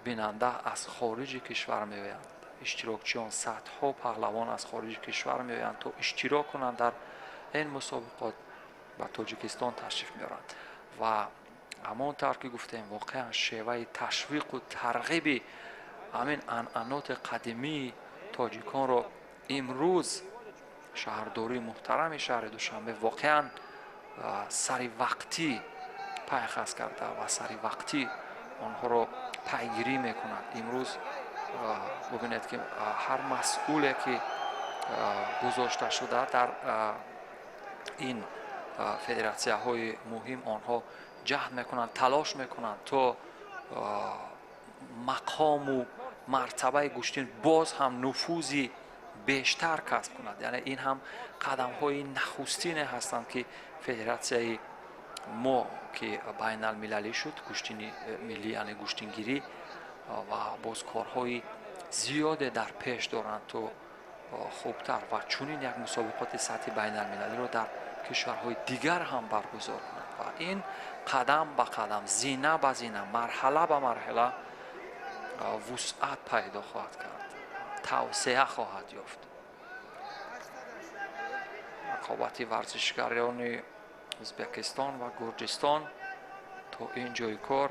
بیننده از خارج کشور میآیند، اشتراکچیان صدها پهلوان از خارج کشور میآیند تا اشتراک کنند در این مسابقات و تاجیکستان تشریف میارند و همانطور که گفتیم واقعا شیوه تشویق و ترغیب همین عنعنات قدیمی تاجیکان را امروز شهرداری محترم شهر دوشنبه واقعا سری وقتی پیخست کرده و سری وقتی آنها را پیگیری میکند. امروز ببینید که هر مسئولی که گذاشته شده در این فدراسیه های مهم آنها جهد میکنند، تلاش میکنند تا مقام و مرتبه گوشتین باز هم نفوذی بیشتر کسب کند. یعنی این هم قدم های نخستین هستند که فدراسیه ما که بین المللی شد گوشتین ملی یعنی گوشتینگیری و باز کارهای زیاده در پیش دارند تا خوبتر و چنین یک مسابقات سطح بین المللی را در کشورهای دیگر هم برگزار کنند و این قدم به قدم زینه به زینه مرحله به مرحله وسعت پیدا خواهد کرد، توسعه خواهد یافت. رقابت ورزشکاران ازبکستان و گرجستان تا اینجای کار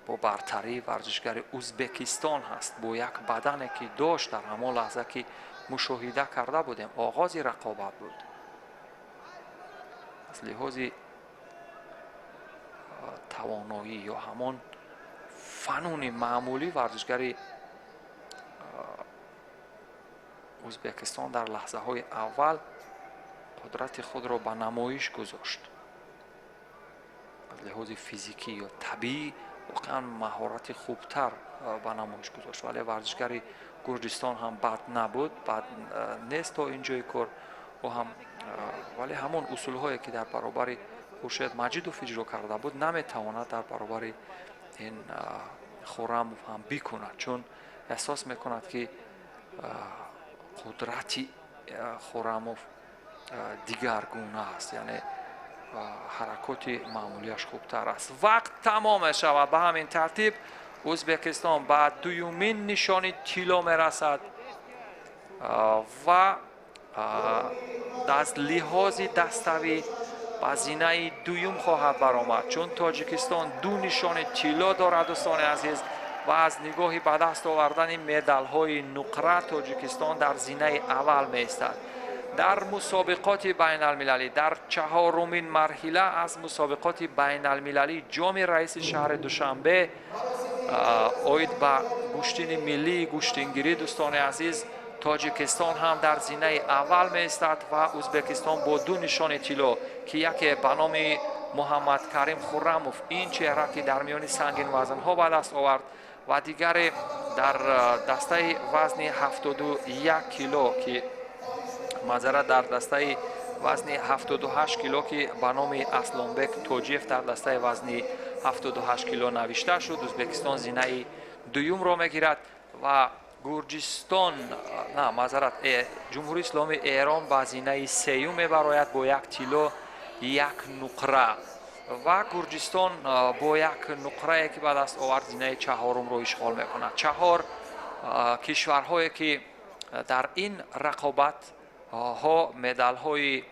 با برتری ورزشگر ازبکستان هست با یک بدنی که داشت در همان لحظه که مشاهده کرده بودیم آغاز رقابت بود. از لحاظ توانایی یا همان فنون معمولی ورزشگر ازبکستان در لحظه های اول قدرت خود را به نمایش گذاشت. از لحاظ فیزیکی یا طبیعی واقعا مهارت خوبتر به نمایش گذاشت ولی ورزشگر گرجستان هم بد نبود، بد نیست تا اینجای کار و هم ولی همون اصول هایی که در برابر خورشید مجیدوف اجرا کرده بود نمیتواند در برابر این خرموف هم بکند چون احساس میکند که قدرت خرموف دیگرگونه است، یعنی حرکات معمولیش خوبتر است. وقت تمام شود. به همین ترتیب ازبکستان به دومین نشانی طلا میرسد و از لحاظ دستوی به زینه دوم خواهد برآمد چون تاجیکستان دو نشان طلا دارد. دوستان عزیز و از نگاهی به دست آوردن مدال های نقره تاجیکستان در زینه اول می ایستد. در مسابقات بین المللی در چهارمین مرحله از مسابقات بین المللی جام رئیس شهر دوشنبه اوید به گوشتین ملی گوشتینگیری دوستان عزیز تاجیکستان هم در زینه اول می ایستد و ازبکستان با دو نشان طلا که یکی به نام محمد کریم خرموف این چهره که در میان سنگین وزن ها به دست آورد و دیگر در دسته وزن 71 کیلو که معذرت در دسته وزن 78 کیلو که به نام اسلانبک توجیف در دسته وزن 78 کیلو نوشته شد. ازبکستان زینه دوم را میگیرد و گرجستان نه معذرت جمهوری اسلامی ایران به زینه سیوم میبراید با یک طلا یک نقره و گرجستان با یک نقره که به دست آورد زینه چهارم را اشغال میکند. چهار کشورهایی که در این رقابت ها مدال های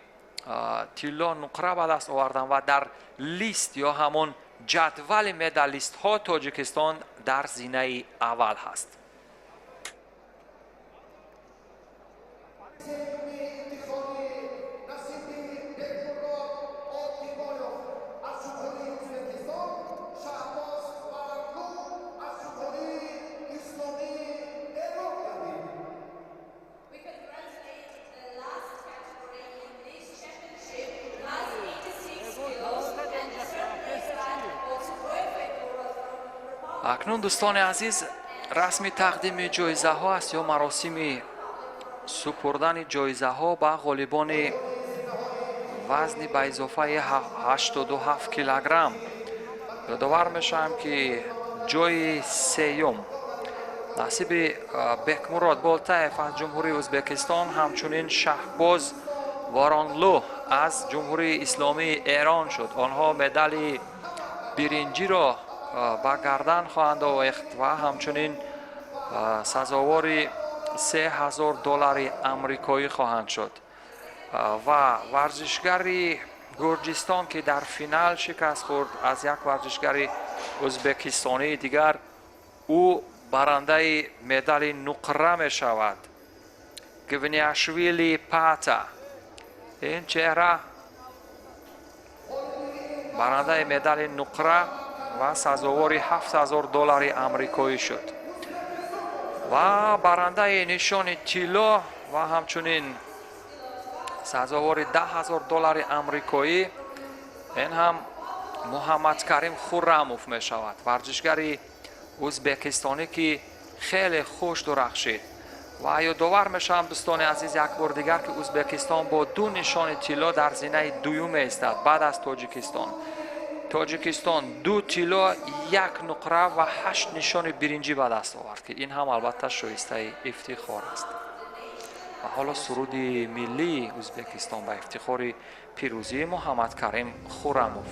طلا نقره به دست آوردن و در لیست یا همون جدول مدالیست ها تاجیکستان در زینه اول هست. اکنون دوستان عزیز رسم تقدیم جایزه ها است یا مراسم سپردن جایزه ها به غالبان وزنی به اضافه 87 کیلوگرم. یادآور میشم که جای سیوم نصیب بکمراد بولتاєв از جمهوری ازبکستان، همچنین شهباز وارانلو از جمهوری اسلامی ایران شد. آنها مدال برنجی را به گردن خواهند آویخت و همچنین سزاوار $3000 امریکایی خواهند شد. و ورزشگر گرجستان که در فینال شکست خورد از یک ورزشگر ازبکستانی دیگر، او برنده مدال نقره می شود. گوینیاشویلی پاتا، این چهره برنده مدال نقره و سزاوار $7000 امریکایی شد. و برنده نشان طلا و همچنین سزاوار $10,000 امریکایی، این هم محمد کریم خرموف می شود، ورزشگر ازبکستانی که خیلی خوش درخشید. و یادآور میشم دوستان عزیز یک بار دیگر که ازبکستان با 2 نشان طلا در زینه دوم ایستاد بعد از تاجیکستان. تاجیکستان 2 طلا، 1 نقره و 8 نشان برنجی به دست آورد که این هم البته شایسته افتخار است. و حالا سرود ملی ازبکستان به افتخار پیروزی محمد کریم خرموف.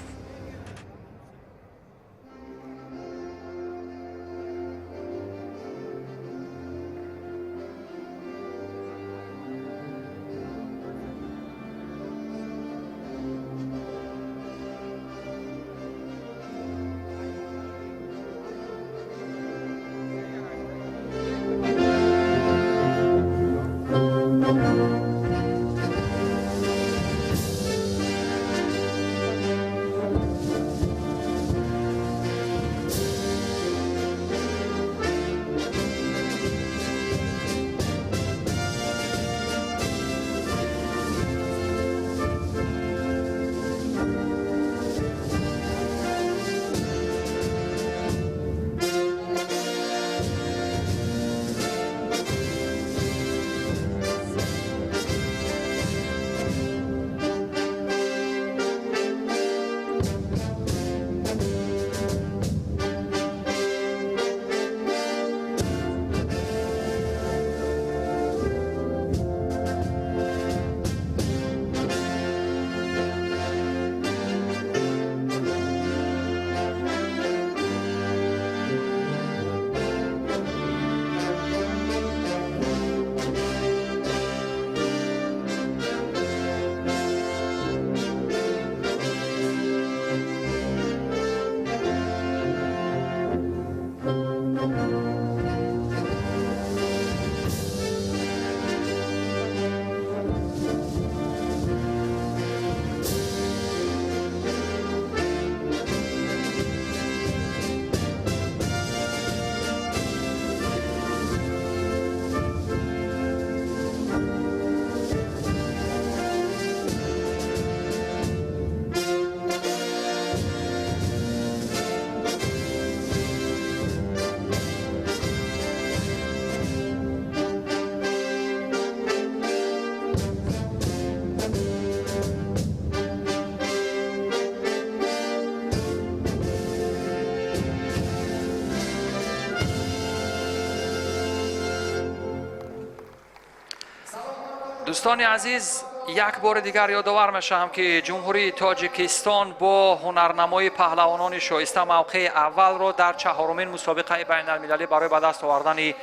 دوستان عزیز، یک بار دیگر یادآور میشم که جمهوری تاجیکستان با هنرنمای پهلوانان شایسته موقع اول را در 4مین مسابقه بین المللی برای به دست آوردن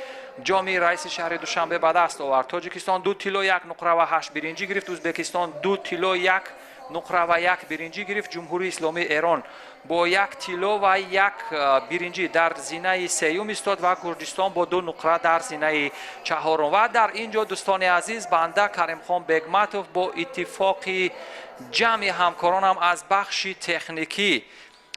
جام رئیس شهر دوشنبه به دست آورد. تاجیکستان 2 طلا، 1 نقره و 8 برنجی گرفت. ازبکستان 2 طلا، 1 نقره و 1 برنجی گرفت. جمهوری اسلامی ایران با 1 طلا و 1 برنجی در زینه سیوم ایستاد و گرجستان با 2 نقره در زینه چهارم. و در اینجا دوستان عزیز، بنده کریم خان بیگمتوف با اتفاق جمع همکارانم از بخش تکنیکی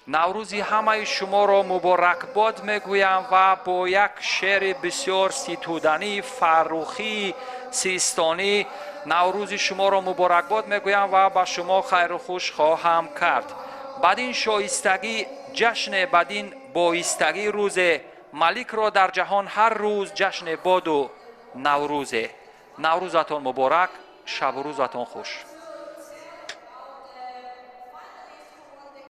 نوروزی همه شما را مبارکباد میگویم و با یک شعر بسیار ستودنی فروخی سیستانی نوروز شما را مبارکباد میگویم و به شما خیر و خوش خواهم کرد. بدین شایستگی جشن، بدین بایستگی روز ملک را در جهان هر روز جشن باد و نوروزه. نوروزتان مبارک، شب و روزتان خوش.